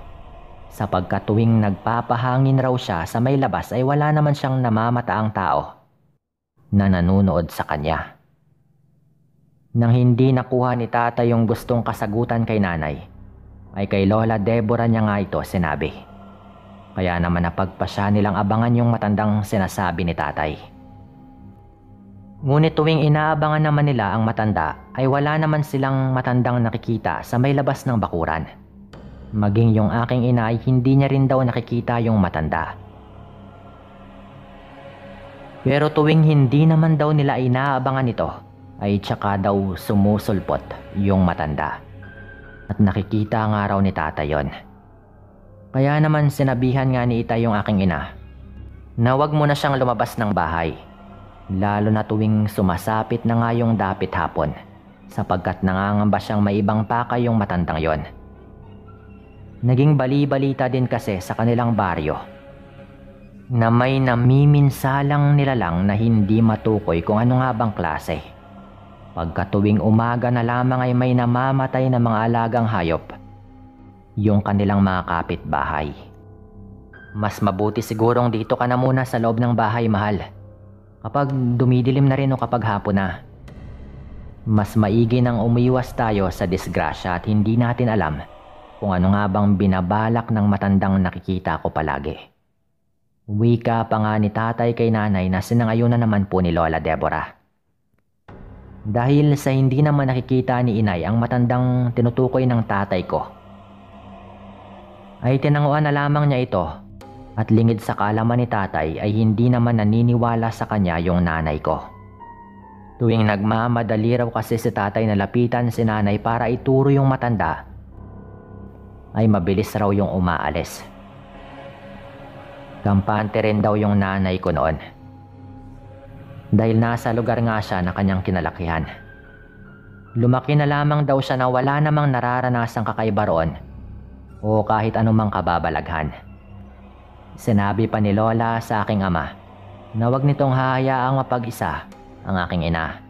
sapagkat tuwing nagpapahangin raw siya sa may labas ay wala naman siyang namamataang tao na nanunood sa kanya. Nang hindi nakuha ni tatay yung gustong kasagutan kay nanay, ay kay Lola Deborah niya nga ito sinabi. Kaya naman napagpasya nilang abangan yung matandang sinasabi ni tatay. Ngunit tuwing inaabangan naman nila ang matanda ay wala naman silang matandang nakikita sa may labas ng bakuran. Maging yung aking ina ay hindi niya rin daw nakikita yung matanda. Pero tuwing hindi naman daw nila inaabangan ito ay tsaka daw sumusulpot yung matanda. At nakikita nga raw ni tatay yon. Kaya naman sinabihan nga ni Itay yung aking ina na wag mo na siyang lumabas ng bahay. Lalo na tuwing sumasapit na nga yung dapit hapon sapagkat nangangamba siyang may ibang pakay yung matandang yon. Naging bali-balita din kasi sa kanilang baryo na may namiminsalang nilalang na hindi matukoy kung ano nga bang klase. Pagkatuwing umaga na lamang ay may namamatay na mga alagang hayop, yung kanilang mga kapitbahay. Mas mabuti sigurong dito ka na muna sa loob ng bahay, mahal. Kapag dumidilim na rin o kapag hapon na. Mas maigi nang umiwas tayo sa disgrasya at hindi natin alam kung ano nga bang binabalak ng matandang nakikita ko palagi. Wika pa nga ni tatay kay nanay na sinangayunan naman po ni Lola Deborah. Dahil sa hindi naman nakikita ni inay ang matandang tinutukoy ng tatay ko, ay tinanguan na lamang niya ito at lingid sa kaalaman ni tatay ay hindi naman naniniwala sa kanya yung nanay ko. Tuwing nagmamadali raw kasi si tatay na lapitan si nanay para ituro yung matanda, ay mabilis raw yung umaalis. Kampante rin daw yung nanay ko noon. Dahil nasa lugar nga siya na kanyang kinalakihan. Lumaki na lamang daw siya na wala namang nararanasang kakaiba roon o kahit anumang kababalaghan. Sinabi pa ni Lola sa aking ama na wag nitong hahayaang mapag-isa ang aking ina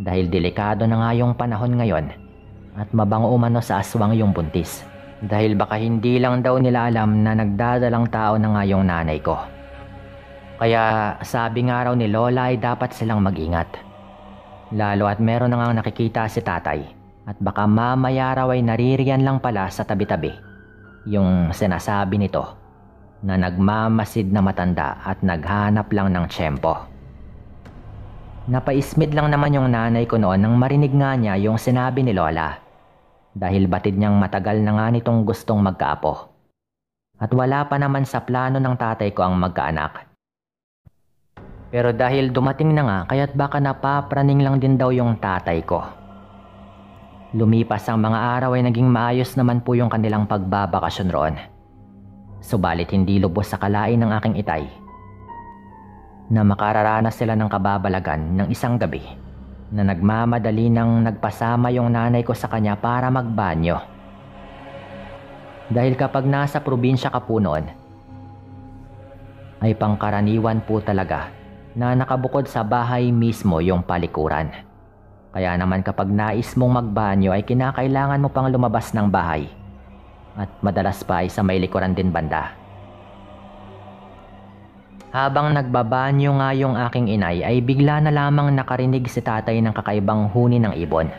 dahil delikado na nga yung panahon ngayon at mabango umano sa aswang yung buntis. Dahil baka hindi lang daw nila alam na nagdadalang tao na nga yung nanay ko. Kaya sabi nga raw ni Lola ay dapat silang mag-ingat. Lalo at meron na nga nakikita si tatay at baka mamaya raw ay naririyan lang pala sa tabi-tabi yung sinasabi nito na nagmamasid na matanda at naghanap lang ng tiyempo. Napaismid lang naman yung nanay ko noon nang marinig nga niya yung sinabi ni Lola. Dahil batid niyang matagal na nga nitong gustong magkaapo. At wala pa naman sa plano ng tatay ko ang magkaanak. Pero dahil dumating na nga kaya't baka napapraning lang din daw yung tatay ko. Lumipas ang mga araw ay naging maayos naman po yung kanilang pagbabakasyon roon. Subalit hindi lubos sa kalain ng aking itay na makararanas sila ng kababalagan ng isang gabi na nagmamadali nang nagpasama yung nanay ko sa kanya para magbanyo. Dahil kapag nasa probinsya ka po noon, ay pangkaraniwan po talaga na nakabukod sa bahay mismo yung palikuran. Kaya naman kapag nais mong magbanyo ay kinakailangan mo pang lumabas ng bahay at madalas pa ay sa may likuran din banda. Habang nagbabanyo nga yung aking inay ay bigla na lamang nakarinig si tatay ng kakaibang huni ng ibon.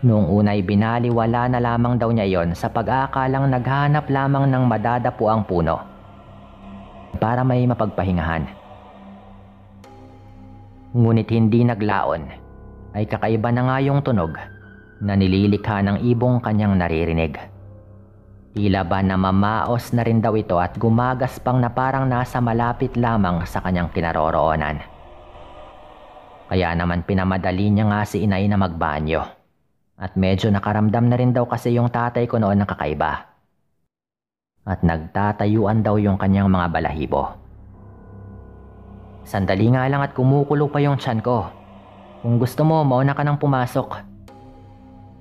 Noong unay binaliwala na lamang daw niya iyon sa pag-aakalang naghanap lamang ng madadapuang puno para may mapagpahingahan. Ngunit hindi naglaon ay kakaiba na nga yung tunog na nililikha ng ibong kanyang naririnig. Tila ba namamaos na rin daw ito at gumagaspang na parang nasa malapit lamang sa kanyang kinaroroonan. Kaya naman pinamadali niya nga si inay na magbanyo. At medyo nakaramdam na rin daw kasi yung tatay ko noon ng kakaiba. At nagtatayuan daw yung kanyang mga balahibo. Sandali nga lang at kumukulo pa yung tiyan ko. Kung gusto mo, mauna ka nang pumasok.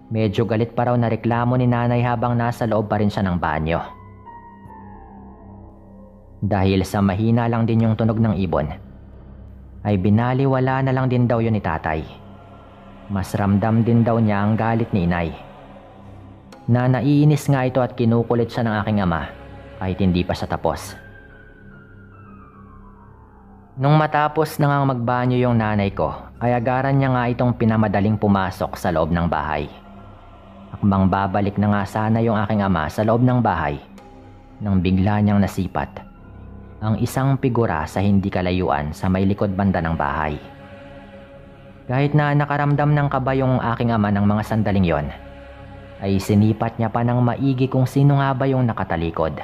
Medyo galit pa raw na reklamo ni nanay habang nasa loob pa rin siya ng banyo. Dahil sa mahina lang din yung tunog ng ibon, ay binaliwala na lang din daw yun ni tatay. Mas ramdam din daw niya ang galit ni inay. Na naiinis nga ito at kinukulit siya ng aking ama kahit hindi pa siya tapos. Nung matapos na nga magbanyo yung nanay ko, ay agaran niya nga itong pinamadaling pumasok sa loob ng bahay. Akbang babalik na nga sana yung aking ama sa loob ng bahay nang bigla niyang nasipat ang isang figura sa hindi kalayuan sa may likod banda ng bahay. Kahit na nakaramdam ng kaba yung aking ama ng mga sandaling yon, ay sinipat niya pa ng maigi kung sino nga ba yung nakatalikod.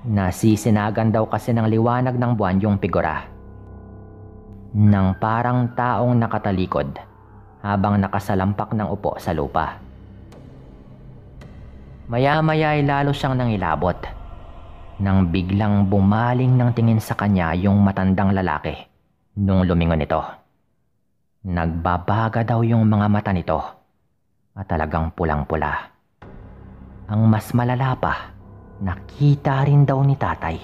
Nasisinagan daw kasi ng liwanag ng buwan yung figura, nang parang taong nakatalikod habang nakasalampak ng upo sa lupa. Maya-maya ay lalo siyang nangilabot nang biglang bumaling ng tingin sa kanya yung matandang lalaki nung lumingon ito. Nagbabaga daw yung mga mata nito at talagang pulang-pula. Ang mas malala pa, nakita rin daw ni tatay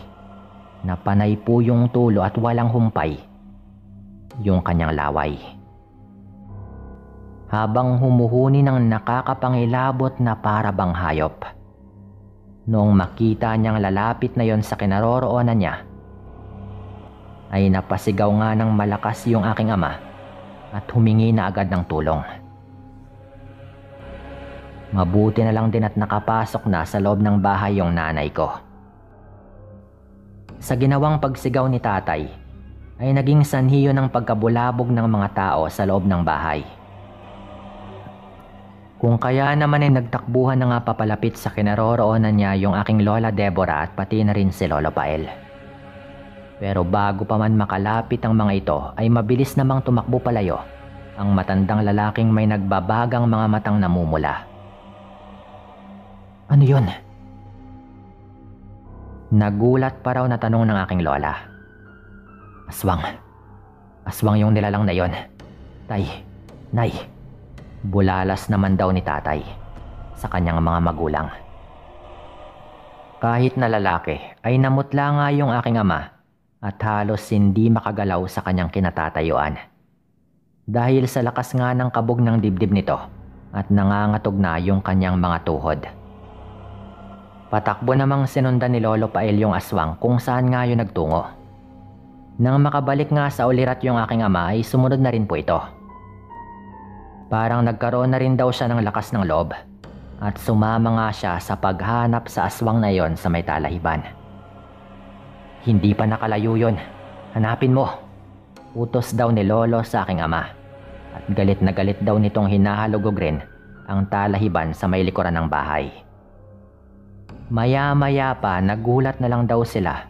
na panay po yung tulo at walang humpay yung kanyang laway. Habang humuhuni ng nakakapangilabot na para bang hayop. Noong makita niyang lalapit na yon sa kinaroroonan niya, ay napasigaw nga ng malakas yung aking ama at humingi na agad ng tulong. Mabuti na lang din at nakapasok na sa loob ng bahay yung nanay ko. Sa ginawang pagsigaw ni tatay, ay naging sanhiyo ng pagkabulabog ng mga tao sa loob ng bahay. Kung kaya naman ay nagtakbuhan na nga papalapit sa kinaroroonan niya yung aking Lola Deborah at pati na rin si Lolo Pael. Pero bago pa man makalapit ang mga ito ay mabilis namang tumakbo palayo ang matandang lalaking may nagbabagang mga matang namumula. Ano yun? Nagulat pa raw na tanong ng aking lola. Aswang. Aswang yung nilalang na yon. Tay, nay. Bulalas naman daw ni tatay sa kanyang mga magulang. Kahit na lalaki ay namutla nga yung aking ama at halos hindi makagalaw sa kanyang kinatatayuan. Dahil sa lakas nga ng kabog ng dibdib nito at nangangatog na yung kanyang mga tuhod. Patakbo namang sinundan ni Lolo Pael yung aswang kung saan nga yun nagtungo. Nang makabalik nga sa ulirat yung aking ama ay sumunod na rin po ito. Parang nagkaroon na rin daw siya ng lakas ng loob at sumama nga siya sa paghanap sa aswang na yon sa may talahiban. Hindi pa nakalayo yun. Hanapin mo. Utos daw ni Lolo sa aking ama at galit na galit daw nitong hinahalugog rin ang talahiban sa may likuran ng bahay. Maya-maya pa nagulat na lang daw sila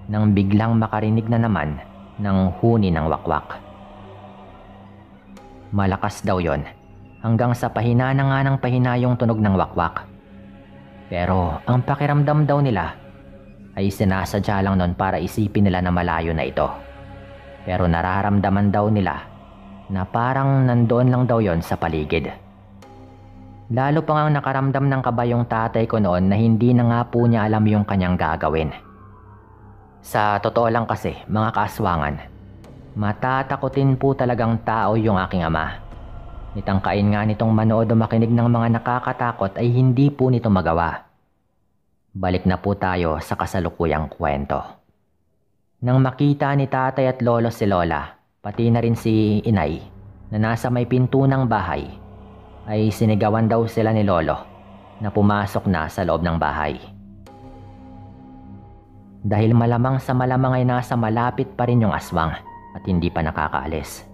nang biglang makarinig na naman ng huni ng wakwak. Malakas daw yon hanggang sa pahina na nga ng pahina yung tunog ng wakwak. Pero ang pakiramdam daw nila ay sinasadya lang nun para isipin nila na malayo na ito. Pero nararamdaman daw nila na parang nandoon lang daw yon sa paligid. Lalo pa ngang nakaramdam ng kaba yung tatay ko noon na hindi na nga po niya alam yung kanyang gagawin. Sa totoo lang kasi, mga kaaswangan, matatakotin po talagang tao yung aking ama. Nitangkain nga nitong manood o makinig ng mga nakakatakot ay hindi po nito magawa. Balik na po tayo sa kasalukuyang kwento. Nang makita ni tatay at lolo si lola, pati na rin si inay na nasa may pinto ng bahay, ay sinigawan daw sila ni lolo na pumasok na sa loob ng bahay. Dahil malamang sa malamang ay nasa malapit pa rin yung aswang at hindi pa nakakaalis.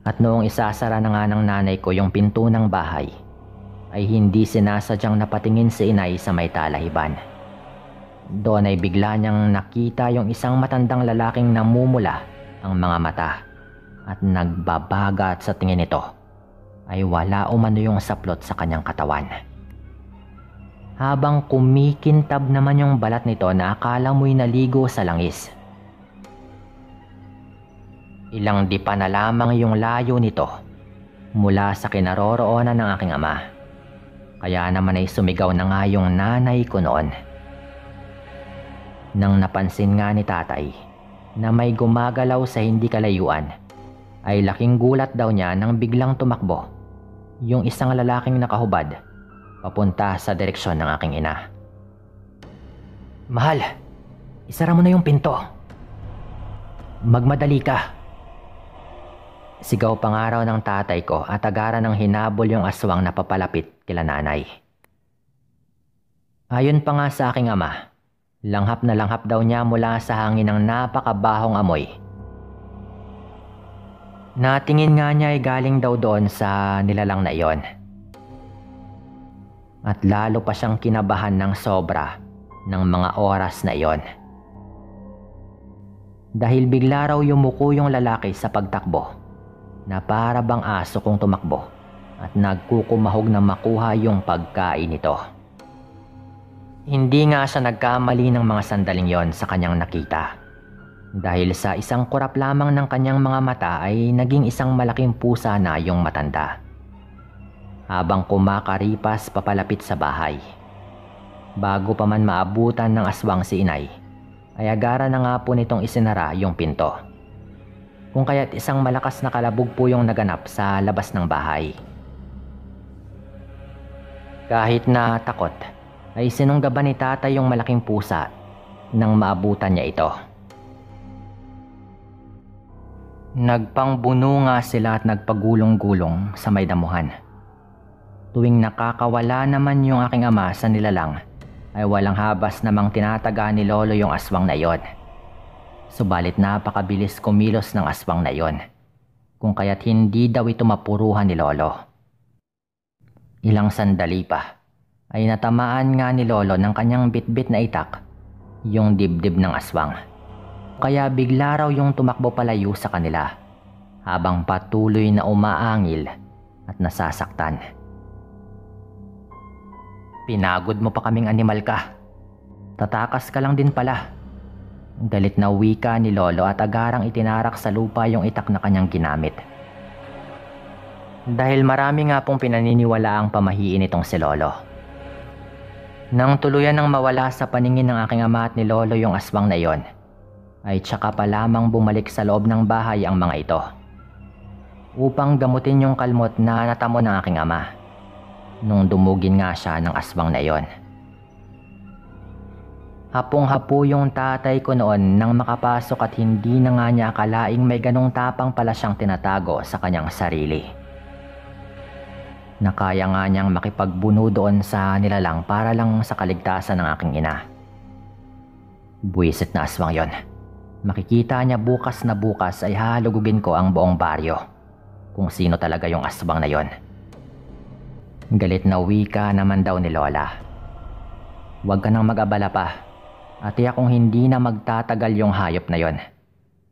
At noong isasara na nga ng nanay ko yung pinto ng bahay, ay hindi sinasadyang napatingin si inay sa may talahiban. Doon ay bigla niyang nakita yung isang matandang lalaking namumula ang mga mata at nagbabaga, at sa tingin nito ay wala umano yung saplot sa kanyang katawan. Habang kumikintab naman yung balat nito na akala mo'y naligo sa langis. Ilang dipa na lamang yung layo nito mula sa kinaroroonan ng aking ama. Kaya naman ay sumigaw na nga yung nanay ko noon. Nang napansin nga ni tatay na may gumagalaw sa hindi kalayuan, ay laking gulat daw niya nang biglang tumakbo yung isang lalaking nakahubad papunta sa direksyon ng aking ina. "Mahal, isara mo na yung pinto. Magmadali ka." Sigaw pangaraw ng tatay ko at agaran ng hinabol yung aswang na papalapit kila nanay. Ayon pa nga sa aking ama, langhap na langhap daw niya mula sa hangin ng napakabahong amoy. Natingin nga niya ay galing daw doon sa nilalang na iyon. At lalo pa siyang kinabahan ng sobra ng mga oras na iyon. Dahil bigla raw yumuko yung lalaki sa pagtakbo na para bang aso kung tumakbo at nagkukumahog na makuha yung pagkain nito. Hindi nga siya nagkamali ng mga sandaling yon sa kanyang nakita. Dahil sa isang kurap lamang ng kanyang mga mata ay naging isang malaking pusa na yung matanda. Habang kumakaripas papalapit sa bahay. Bago pa man maabutan ng aswang si inay, ay agara na nga po nitong isinara yung pinto. Kung kaya't isang malakas na kalabog po yung naganap sa labas ng bahay. Kahit na takot, ay sinunggaban ni tatay yung malaking pusa nang maabutan niya ito. Nagpangbuno nga sila at nagpagulong-gulong sa may damuhan. Tuwing nakakawala naman yung aking ama sa nilalang, ay walang habas namang tinataga ni lolo yung aswang na iyon. Subalit napakabilis kumilos ng aswang na iyon, kung kaya't hindi daw ito mapuruhan ni lolo. Ilang sandali pa, ay natamaan nga ni lolo ng kanyang bitbit na itak, yung dibdib ng aswang. Kaya bigla raw yung tumakbo palayo sa kanila, habang patuloy na umaangil at nasasaktan. "Pinagod mo pa kaming animal ka. Tatakas ka lang din pala." Galit na wika ni lolo at agarang itinarak sa lupa yung itak na kanyang ginamit. Dahil marami nga pong pinaniniwala ang pamahiin itong si lolo. Nang tuluyan ng mawala sa paningin ng aking ama at ni lolo yung aswang na iyon, ay tsaka pa lamang bumalik sa loob ng bahay ang mga ito, upang gamutin yung kalmot na natamo ng aking ama nung dumugin nga siya ng aswang na iyon. Hapong-hapo yung tatay ko noon nang makapasok at hindi na nga niya akalaing may ganong tapang pala siyang tinatago sa kanyang sarili. Nakaya nga niyang makipagbuno doon sa nilalang para lang sa kaligtasan ng aking ina. Buwisit na aswang yon. Makikita niya bukas na bukas ay halugugin ko ang buong baryo kung sino talaga yung aswang na yon. Galit na wika naman daw ni lola. "Huwag ka nang mag-abala pa. At tiyak kung hindi na magtatagal yung hayop na yon."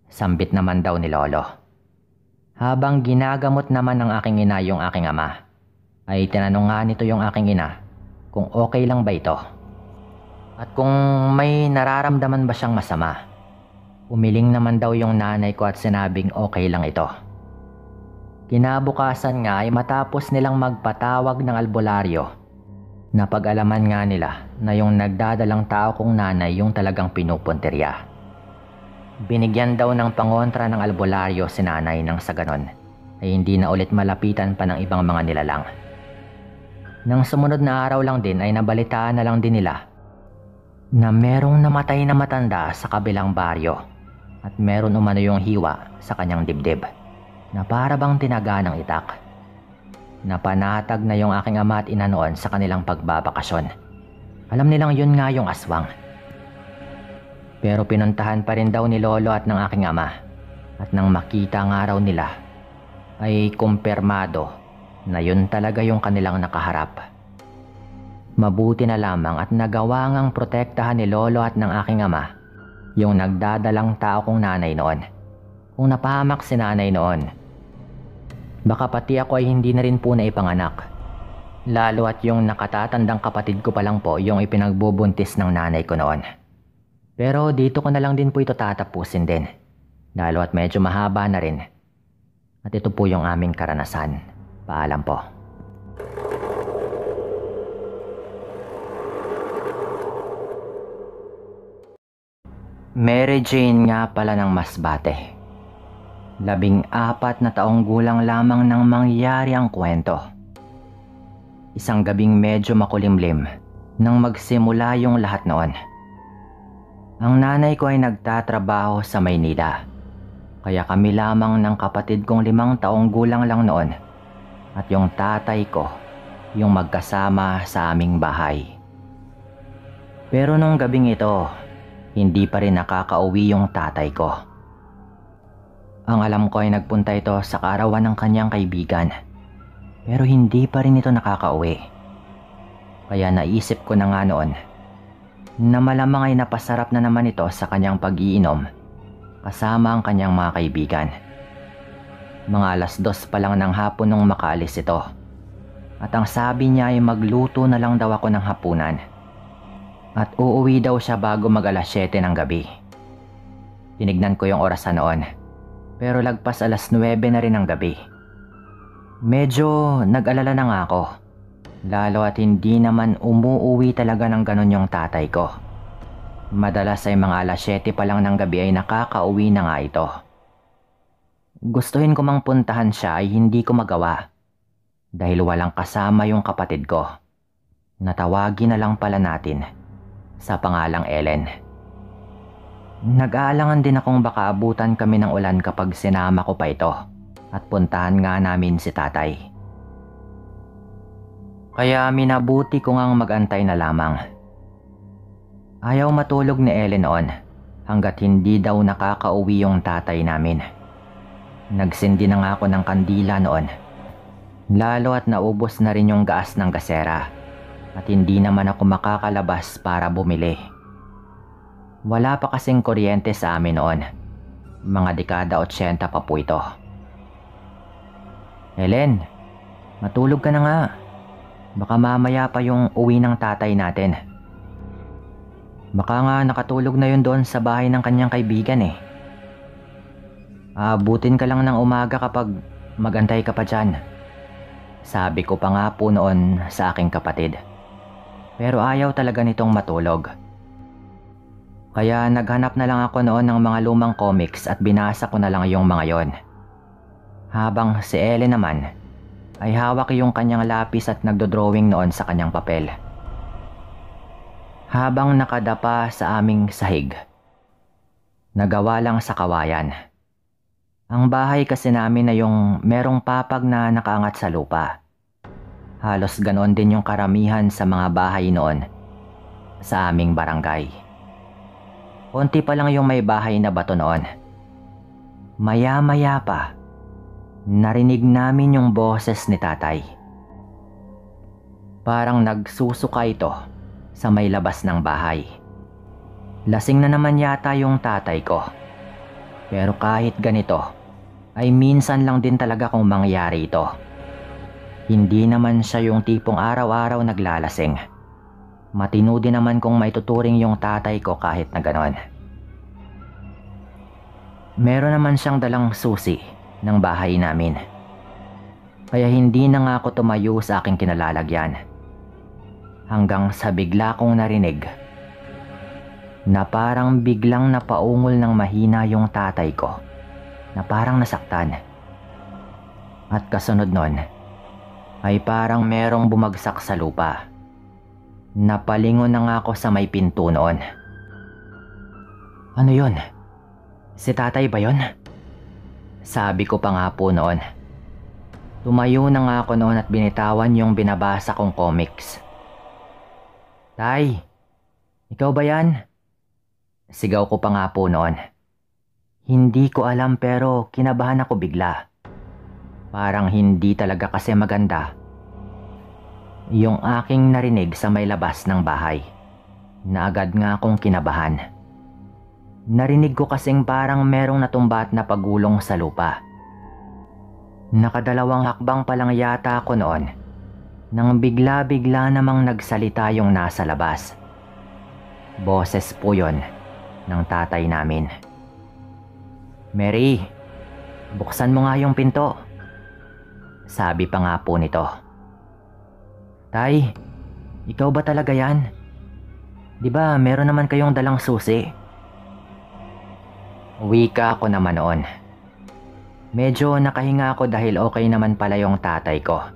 Sambit naman daw ni lolo. Habang ginagamot naman ng aking ina yung aking ama, ay tinanong nga nito yung aking ina kung okay lang ba ito. At kung may nararamdaman ba siyang masama. Umiling naman daw yung nanay ko at sinabing okay lang ito. Kinabukasan nga ay matapos nilang magpatawag ng albularyo, napag-alaman nga nila na yung nagdadalang tao kong nanay yung talagang pinupuntirya. Binigyan daw ng pangontra ng albularyo si nanay nang sa ganon ay hindi na ulit malapitan pa ng ibang mga nilalang. Nang sumunod na araw lang din ay nabalitaan na lang din nila na merong namatay na matanda sa kabilang baryo at meron umano yung hiwa sa kanyang dibdib na para bang tinaga ng itak. Napanatag na yung aking ama at ina noon sa kanilang pagbabakasyon. Alam nilang yun nga yung aswang. Pero pinuntahan pa rin daw ni lolo at ng aking ama, at nang makita nga raw nila ay kumpirmado na yun talaga yung kanilang nakaharap. Mabuti na lamang at nagawa ngang protektahan ni lolo at ng aking ama yung nagdadalang tao kong nanay noon. Kung napahamak si nanay noon, baka pati ako ay hindi na rin po na ipanganak. Lalo at yung nakatatandang kapatid ko pa lang po yung ipinagbubuntis ng nanay ko noon. Pero dito ko na lang din po ito tatapusin din. Lalo at medyo mahaba na rin. At ito po yung aming karanasan. Paalam po. Mary Jane nga pala ng Masbate. 14 na taong gulang lamang nang mangyari ang kwento. Isang gabing medyo makulimlim nang magsimula yung lahat noon. Ang nanay ko ay nagtatrabaho sa Maynila. Kaya kami lamang ng kapatid kong 5 taong gulang lang noon. At yung tatay ko, yung magkasama sa aming bahay. Pero nung gabing ito, hindi pa rin nakakauwi yung tatay ko. Ang alam ko ay nagpunta ito sa kaarawan ng kanyang kaibigan. Pero hindi pa rin ito nakakauwi. Kaya naisip ko na nga noon na malamang ay napasarap na naman ito sa kanyang pag-iinom kasama ang kanyang mga kaibigan. Mga 2:00 pa lang ng hapon nung makaalis ito. At ang sabi niya ay magluto na lang daw ako ng hapunan. At uuwi daw siya bago mag-7 ng gabi. Tinignan ko yung orasan noon. Pero lagpas 9:00 na rin ng gabi. Medyo nag-alala na nga ako. Lalo at hindi naman umuuwi talaga ng ganon yung tatay ko. Madalas ay mga 7:00 pa lang ng gabi ay nakakauwi na nga ito. Gustuhin ko mang puntahan siya ay hindi ko magawa. Dahil walang kasama yung kapatid ko. Natawagin na lang pala natin sa pangalang Ellen. Nag-aalangan din akong baka abutan kami ng ulan kapag sinama ko pa ito at puntahan nga namin si tatay. Kaya minabuti ko ngang mag-antay na lamang. Ayaw matulog ni Ellen noon hanggat hindi daw nakakauwi yung tatay namin. Nagsindi na nga ako ng kandila noon. Lalo at naubos na rin yung gas ng gasera. At hindi naman ako makakalabas para bumili. Wala pa kasing kuryente sa amin noon. Mga dekada 80 pa po ito. Helen, matulog ka na nga. Baka mamaya pa yung uwi ng tatay natin. Baka nga nakatulog na yun doon sa bahay ng kanyang kaibigan eh. Abutin ka lang ng umaga kapag magantay ka pa dyan. Sabi ko pa nga po noon sa aking kapatid. Pero ayaw talaga nitong matulog. Kaya naghanap na lang ako noon ng mga lumang comics at binasa ko na lang yung mga yon. Habang si Ellen naman ay hawak yung kanyang lapis at nagdodrawing noon sa kanyang papel. Habang nakadapa sa aming sahig. Nagawa lang sa kawayan. Ang bahay kasi namin na yung merong papag na nakaangat sa lupa. Halos ganoon din yung karamihan sa mga bahay noon sa aming barangay. Konti pa lang yung may bahay na bato noon. Maya-maya pa, narinig namin yung boses ni tatay. Parang nagsusuka ito sa may labas ng bahay. Lasing na naman yata yung tatay ko. Pero kahit ganito, ay minsan lang din talaga kung mangyari ito. Hindi naman siya yung tipong araw-araw naglalasing. Matino din naman kung maituturing yung tatay ko kahit na ganon. Meron naman siyang dalang susi ng bahay namin. Kaya hindi na nga ako tumayo sa aking kinalalagyan. Hanggang sa bigla kong narinig na parang biglang napaungol ng mahina yung tatay ko na parang nasaktan. At kasunod nun ay parang merong bumagsak sa lupa. Napalingon na nga ako sa may pinto noon. Ano yun? Si tatay ba yun? Sabi ko pa nga po noon. Tumayo na nga ako noon at binitawan yung binabasa kong comics. Tay, ikaw ba yan? Sigaw ko pa nga po noon. Hindi ko alam pero kinabahan ako bigla. Parang hindi talaga kasi maganda yung aking narinig sa may labas ng bahay, na agad nga akong kinabahan. Narinig ko kasing parang merong natumba na pagulong sa lupa. Nakadalawang hakbang pa lang yata ako noon nang bigla-bigla namang nagsalita yung nasa labas. Boses po yon ng tatay namin. Mary, buksan mo nga yung pinto. Sabi pa nga po nito. Tay, ikaw ba talaga yan? Di ba meron naman kayong dalang susi? Wika ko naman noon. Medyo nakahinga ako dahil okay naman pala yung tatay ko.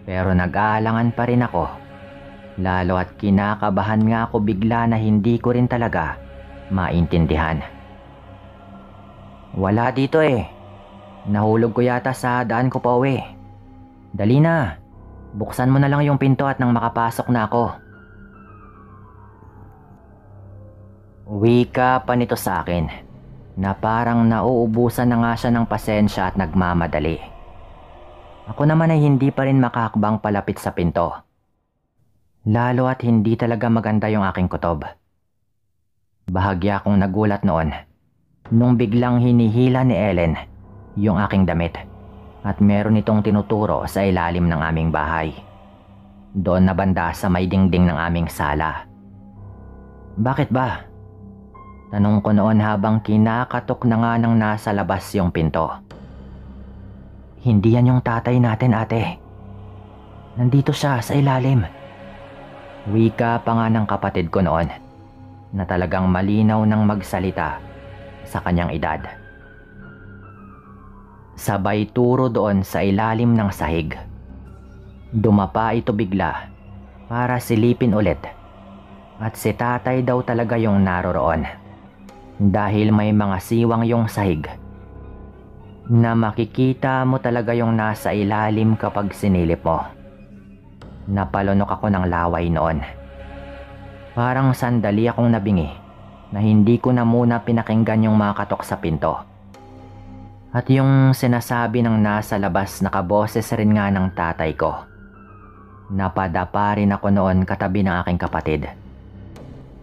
Pero nag-aalangan pa rin ako. Lalo at kinakabahan nga ako bigla na hindi ko rin talaga maintindihan. Wala dito eh. Nahulog ko yata sa daan ko pa uwi. Dali na. Buksan mo na lang yung pinto at nang makapasok na ako. Wika pa nito sa akin na parang nauubusan na nga siya ng pasensya at nagmamadali. Ako naman ay hindi pa rin makahakbang palapit sa pinto. Lalo at hindi talaga maganda yung aking kutob. Bahagya akong nagulat noon nung biglang hinihila ni Ellen yung aking damit at meron itong tinuturo sa ilalim ng aming bahay. Doon na banda sa may dingding ng aming sala. Bakit ba? Tanong ko noon habang kinakatok na nga ng nasa labas yung pinto. Hindi yan yung tatay natin, ate. Nandito siya sa ilalim. Wika pa nga ng kapatid ko noon na talagang malinaw nang magsalita sa kanyang edad. Sabay turo doon sa ilalim ng sahig. Dumapa ito bigla para silipin ulit at si tatay daw talaga yung naroroon dahil may mga siwang yung sahig na makikita mo talaga yung nasa ilalim kapag sinilip mo. Napalunok ako ng laway noon. Parang sandali akong nabingi na hindi ko na muna pinakinggan yung mga katok sa pinto. At yung sinasabi ng nasa labas nakaboses rin nga ng tatay ko. Napadapa rin ako noon katabi ng aking kapatid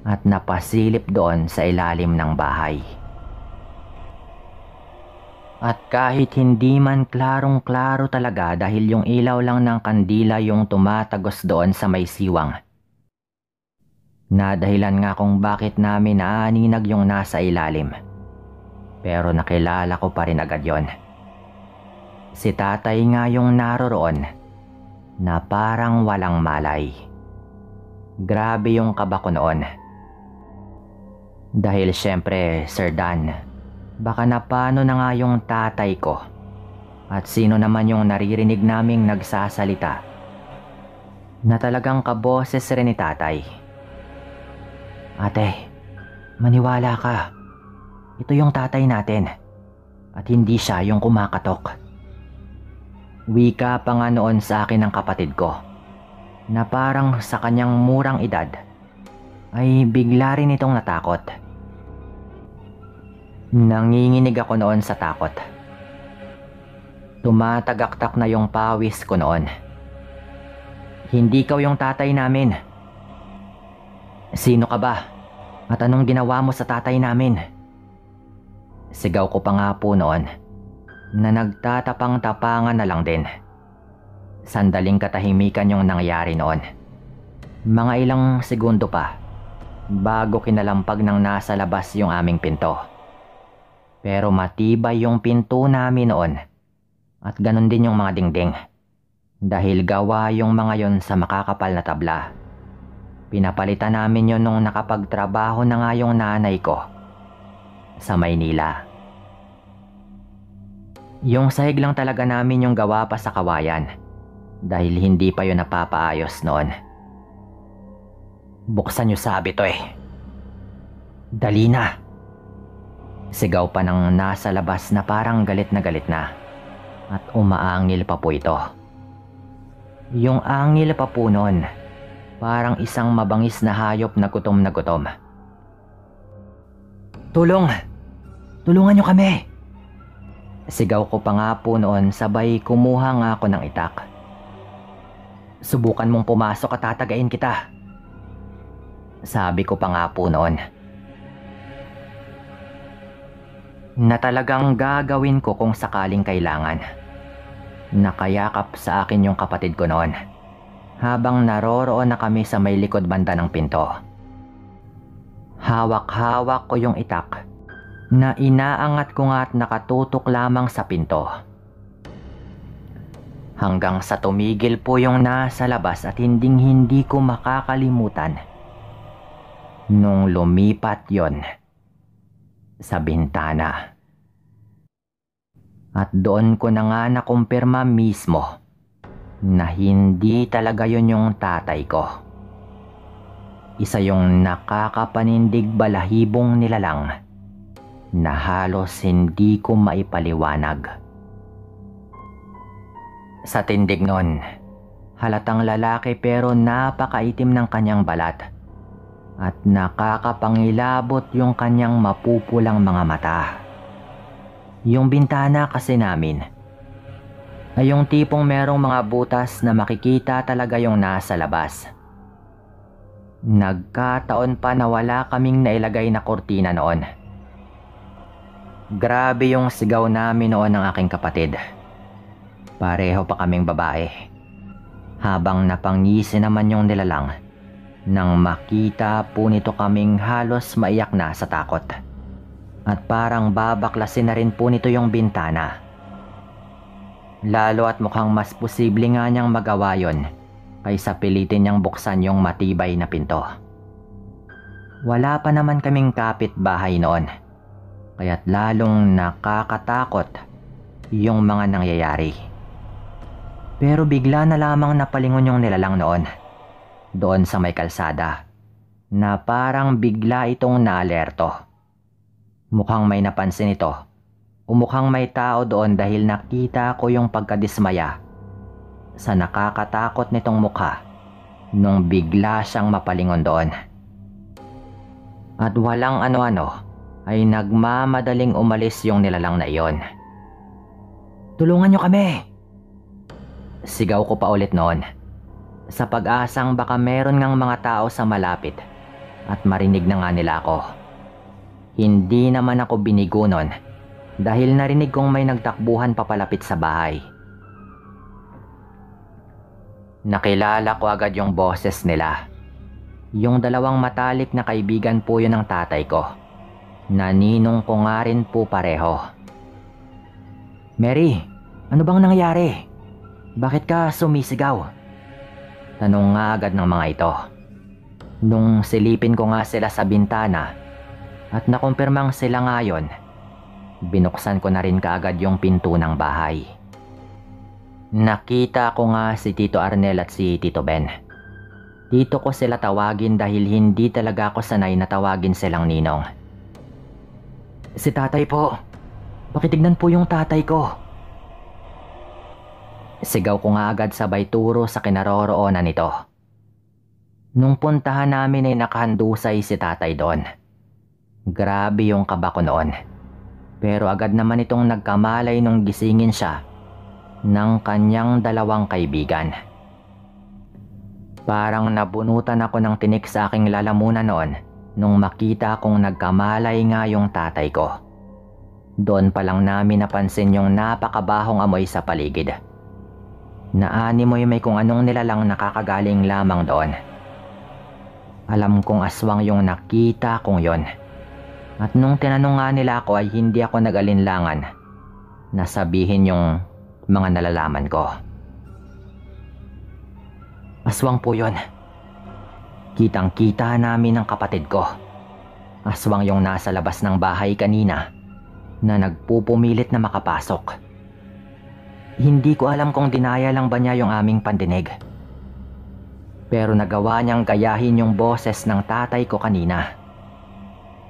at napasilip doon sa ilalim ng bahay. At kahit hindi man klarong-klaro talaga dahil yung ilaw lang ng kandila yung tumatagos doon sa may siwang. Nadahilan nga kung bakit namin naaninag yung nasa ilalim. Pero nakilala ko pa rin agad yon. Si tatay nga yung naroroon na parang walang malay. Grabe yung kaba ko noon. Dahil syempre, Sir Dan, baka na paano na nga yung tatay ko at sino naman yung naririnig naming nagsasalita na talagang kaboses rin ni tatay. Ate, maniwala ka. Ito yung tatay natin at hindi siya yung kumakatok. Wika pa nga noon sa akin ng kapatid ko na parang sa kanyang murang edad ay bigla rin itong natakot. Nanginginig ako noon sa takot. Tumatagaktak na yung pawis ko noon. Hindi ikaw yung tatay namin. Sino ka ba? At anong ginawa mo sa tatay namin? Sigaw ko pa nga po noon na nagtatapang-tapangan na lang din. Sandaling katahimikan yung nangyari noon. Mga ilang segundo pa bago kinalampag ng nasa labas yung aming pinto. Pero matibay yung pinto namin noon at ganun din yung mga dingding dahil gawa yung mga yon sa makakapal na tabla. Pinapalitan namin yon nung nakapagtrabaho na nga yung nanay ko sa Maynila. Yung sahig lang talaga namin yung gawa pa sa kawayan dahil hindi pa yun napapaayos noon. Buksan niyo sabi to eh. Dali na. Sigaw pa ng nasa labas na parang galit na. At umaangil pa po ito. Yung angil pa po nun, parang isang mabangis na hayop na gutom na gutom. Tulong! Tulungan niyo kami! Sigaw ko pa nga po noon, sabay kumuha nga ako ng itak. Subukan mong pumasok at tatagain kita. Sabi ko pa nga po noon. Na talagang gagawin ko kung sakaling kailangan. Nakayakap sa akin yung kapatid ko noon, habang naroroon na kami sa may likod banda ng pinto. Hawak-hawak ko yung itak na inaangat ko nga at nakatutok lamang sa pinto. Hanggang sa tumigil po yung nasa labas at hinding-hindi ko makakalimutan nung lumipat yon sa bintana. At doon ko na nga nakumpirma mismo na hindi talaga yun yung tatay ko. Isa yung nakakapanindig balahibong nilalang na halos hindi ko maipaliwanag. Sa tindig nun, halatang lalaki pero napakaitim ng kanyang balat at nakakapangilabot yung kanyang mapupulang mga mata. Yung bintana kasi namin ay yung tipong merong mga butas na makikita talaga yung nasa labas. Nagkataon pa na wala kaming nailagay na kurtina noon. Grabe yung sigaw namin noon ng aking kapatid. Pareho pa kaming babae. Habang napangisi naman yung nilalang nang makita po nito kaming halos maiyak na sa takot. At parang babaklasin na rin po nito yung bintana. Lalo at mukhang mas posible nga niyang magawa yon kaysa pilitin niyang buksan yung matibay na pinto. Wala pa naman kaming kapitbahay noon, kaya't lalong nakakatakot yung mga nangyayari. Pero bigla na lamang napalingon yung nilalang noon, doon sa may kalsada, na parang bigla itong naalerto. Mukhang may napansin ito o mukhang may tao doon dahil nakita ko yung pagkadismaya sa nakakatakot nitong mukha nung bigla siyang mapalingon doon. At walang ano-ano ay nagmamadaling umalis yung nilalang na iyon. Tulungan niyo kami! Sigaw ko pa ulit noon, sa pag-asang baka meron ngang mga tao sa malapit at marinig na nga nila ako. Hindi naman ako binigo nun dahil narinig kong may nagtakbuhan papalapit sa bahay. Nakilala ko agad yung boses nila. Yung dalawang matalik na kaibigan po yun ng tatay ko. Naninong ko nga rin po pareho. Mary, ano bang nangyari? Bakit ka sumisigaw? Tanong nga agad ng mga ito. Nung silipin ko nga sila sa bintana at nakumpirmang sila ngayon, binuksan ko na rin kaagad yung pinto ng bahay. Nakita ko nga si Tito Arnel at si Tito Ben. Dito ko sila tawagin dahil hindi talaga ako sanay na tawagin silang ninong. Si tatay po. Pakitignan po yung tatay ko. Sigaw ko nga agad sabay turo sa kinaroroonan nito. Nung puntahan namin ay nakahandusay si tatay doon. Grabe yung kaba ko noon. Pero agad naman itong nagkamalay nung gisingin siya ng kanyang dalawang kaibigan. Parang nabunutan ako ng tinik sa aking lalamunan noon nung makita kong nagkamalay nga yung tatay ko. Doon pa lang namin napansin yung napakabahong amoy sa paligid. Naanimoy may kung anong nilalang nakakagaling lamang doon. Alam kong aswang yung nakita kong yon. At nung tinanong nga nila ako ay hindi ako nag-alinlangan na sabihin yung mga nalalaman ko. Aswang po yon. Kitang-kita namin ng kapatid ko. Aswang yung nasa labas ng bahay kanina na nagpupumilit na makapasok. Hindi ko alam kung dinaya lang ba niya yung aming pandinig. Pero nagawa niyang gayahin yung boses ng tatay ko kanina.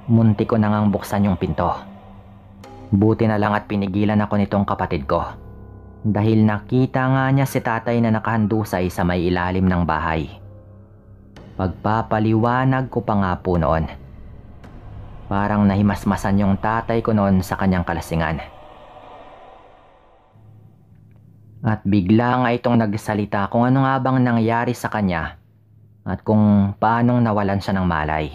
Munti ko na ngang buksan yung pinto. Buti na lang at pinigilan ako nitong kapatid ko. Dahil nakita nga niya si tatay na nakahandusay sa may ilalim ng bahay. Pagpapaliwanag ko pa nga po noon. Parang nahimasmasan yung tatay ko noon sa kanyang kalasingan. At bigla nga itong nagsalita kung ano nga bang nangyari sa kanya at kung paanong nawalan siya ng malay.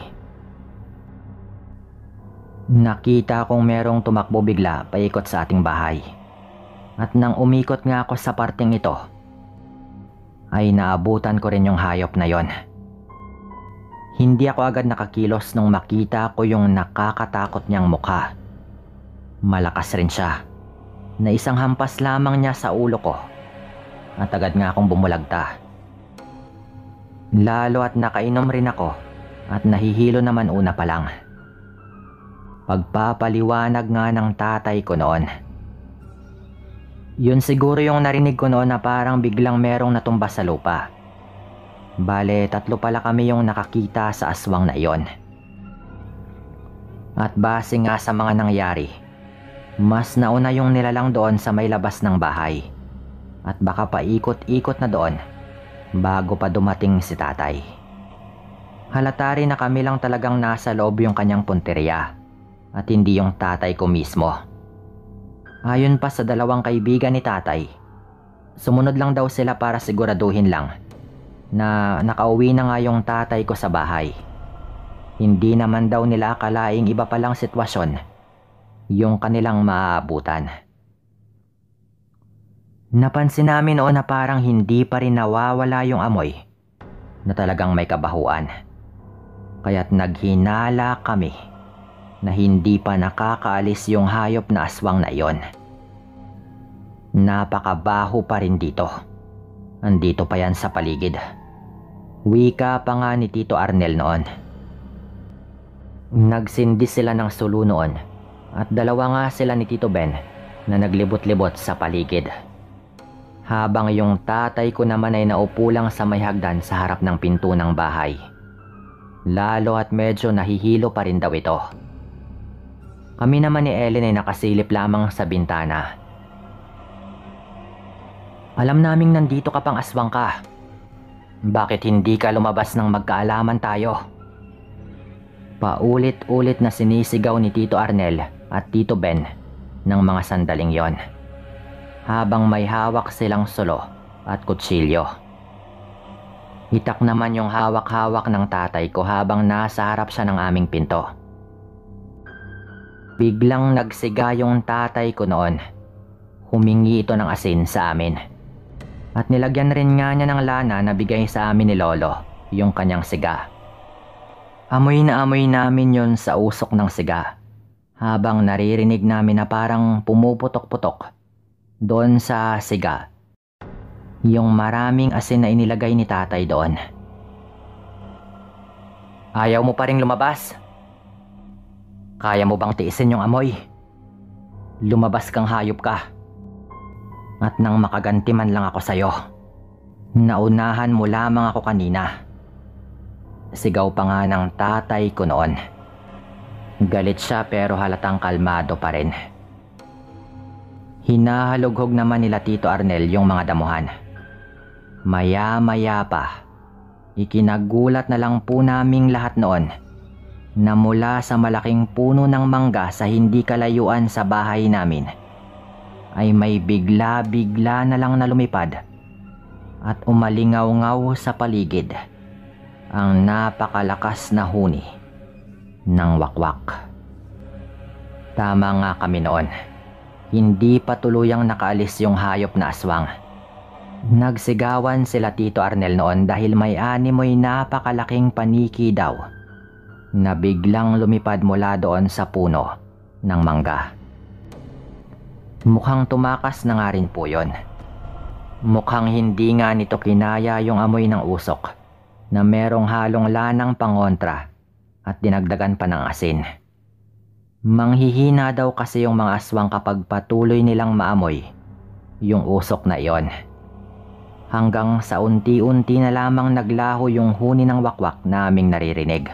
Nakita kong merong tumakbo bigla paikot sa ating bahay. At nang umikot nga ako sa parteng ito, ay naabutan ko rin yung hayop na yon. Hindi ako agad nakakilos nung makita ko yung nakakatakot niyang mukha. Malakas rin siya, na isang hampas lamang niya sa ulo ko at agad nga akong bumulagta. Lalo at nakainom rin ako at nahihilo naman una pa lang. Pagpapaliwanag nga ng tatay ko noon. Yun siguro yung narinig ko noon na parang biglang merong natumba sa lupa. Bale, 3 pala kami yung nakakita sa aswang na iyon. At base nga sa mga nangyari, mas nauna yung nilalang doon sa may labas ng bahay. At baka paikot-ikot na doon bago pa dumating si tatay. Halata rin na kami lang talagang nasa loob yung kanyang punteriya at hindi yung tatay ko mismo. Ayon pa sa 2 kaibigan ni tatay, sumunod lang daw sila para siguraduhin lang na nakauwi na nga yung tatay ko sa bahay. Hindi naman daw nila akalaing iba palang sitwasyon yung kanilang maaabutan. Napansin namin noon na parang hindi pa rin nawawala yung amoy na talagang may kabahuan. Kaya't naghinala kami na hindi pa nakakaalis yung hayop na aswang na iyon. Napakabaho pa rin dito. Andito pa yan sa paligid. Wika pa nga ni Tito Arnel noon. Nagsindi sila ng sulo noon at 2 nga sila ni Tito Ben na naglibot-libot sa paligid. Habang yung tatay ko naman ay naupo lang sa may hagdan sa harap ng pinto ng bahay. Lalo at medyo nahihilo pa rin daw ito. Kami naman ni Ellen ay nakasilip lamang sa bintana. Alam naming nandito ka pang aswang ka. Bakit hindi ka lumabas nang magkaalaman tayo? Paulit-ulit na sinisigaw ni Tito Arnel at Tito Ben ng mga sandaling yon. Habang may hawak silang sulo at kutsilyo. Itak naman yung hawak-hawak ng tatay ko habang nasa harap siya ng aming pinto. Biglang nagsiga yung tatay ko noon. Humingi ito ng asin sa amin. At nilagyan rin nga niya ng lana na bigay sa amin ni Lolo, yung kanyang siga. Amoy na amoy namin yon sa usok ng siga, habang naririnig namin na parang pumuputok-putok doon sa siga yung maraming asin na inilagay ni tatay doon. Ayaw mo pa ring lumabas? Kaya mo bang tiisin yung amoy? Lumabas kang hayop ka. At nang makaganti man lang ako sa'yo, naunahan mo lamang ako kanina. Sigaw pa nga ng tatay ko noon. Galit siya pero halatang kalmado pa rin. Hinahalughog naman nila Tito Arnel yung mga damuhan. Maya-maya pa, ikinagulat na lang po naming lahat noon na mula sa malaking puno ng mangga sa hindi kalayuan sa bahay namin ay may bigla-bigla na lang na lumipad at umalingaw-ngaw sa paligid ang napakalakas na huni ng wakwak. Tama nga kami noon. Hindi pa tuluyang nakaalis yung hayop na aswang. Nagsigawan sila Tito Arnel noon dahil may animoy napakalaking paniki daw na biglang lumipad mula doon sa puno ng mangga. Mukhang tumakas na nga rin po yun. Mukhang hindi nga nito kinaya yung amoy ng usok na merong halong lanang pangontra at dinagdagan pa ng asin. Manghihina daw kasi yung mga aswang kapag patuloy nilang maamoy yung usok na iyon. hanggang sa unti-unti na lamang naglaho yung huni ng wakwak na aming naririnig.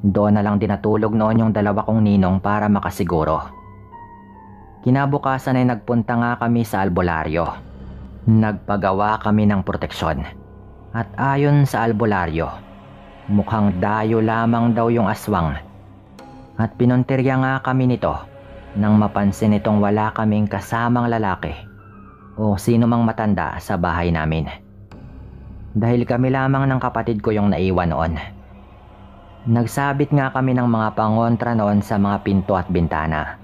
Doon na lang dinatulog noon yung dalawa kong ninong para makasiguro. Kinabukasan ay nagpunta nga kami sa albularyo. Nagpagawa kami ng proteksyon. At ayon sa albularyo, mukhang dayo lamang daw yung aswang. At pinuntirya nga kami nito nang mapansin itong wala kaming kasamang lalaki o sino mang matanda sa bahay namin. Dahil kami lamang ng kapatid ko yung naiwan noon. Nagsabit nga kami ng mga pangontra noon sa mga pinto at bintana.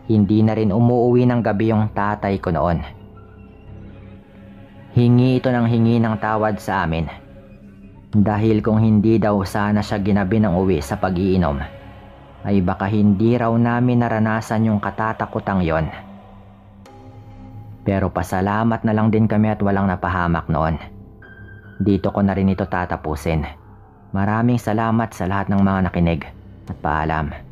Hindi na rin umuuwi ng gabi yung tatay ko noon. Hingi ito ng hingi ng tawad sa amin. Dahil kung hindi daw sana siya ginabi ng uwi sa pag-iinom, ay baka hindi raw namin naranasan yung katatakutang yon. Pero pasalamat na lang din kami at walang napahamak noon. Dito ko na rin ito tatapusin. Maraming salamat sa lahat ng mga nakinig at paalam.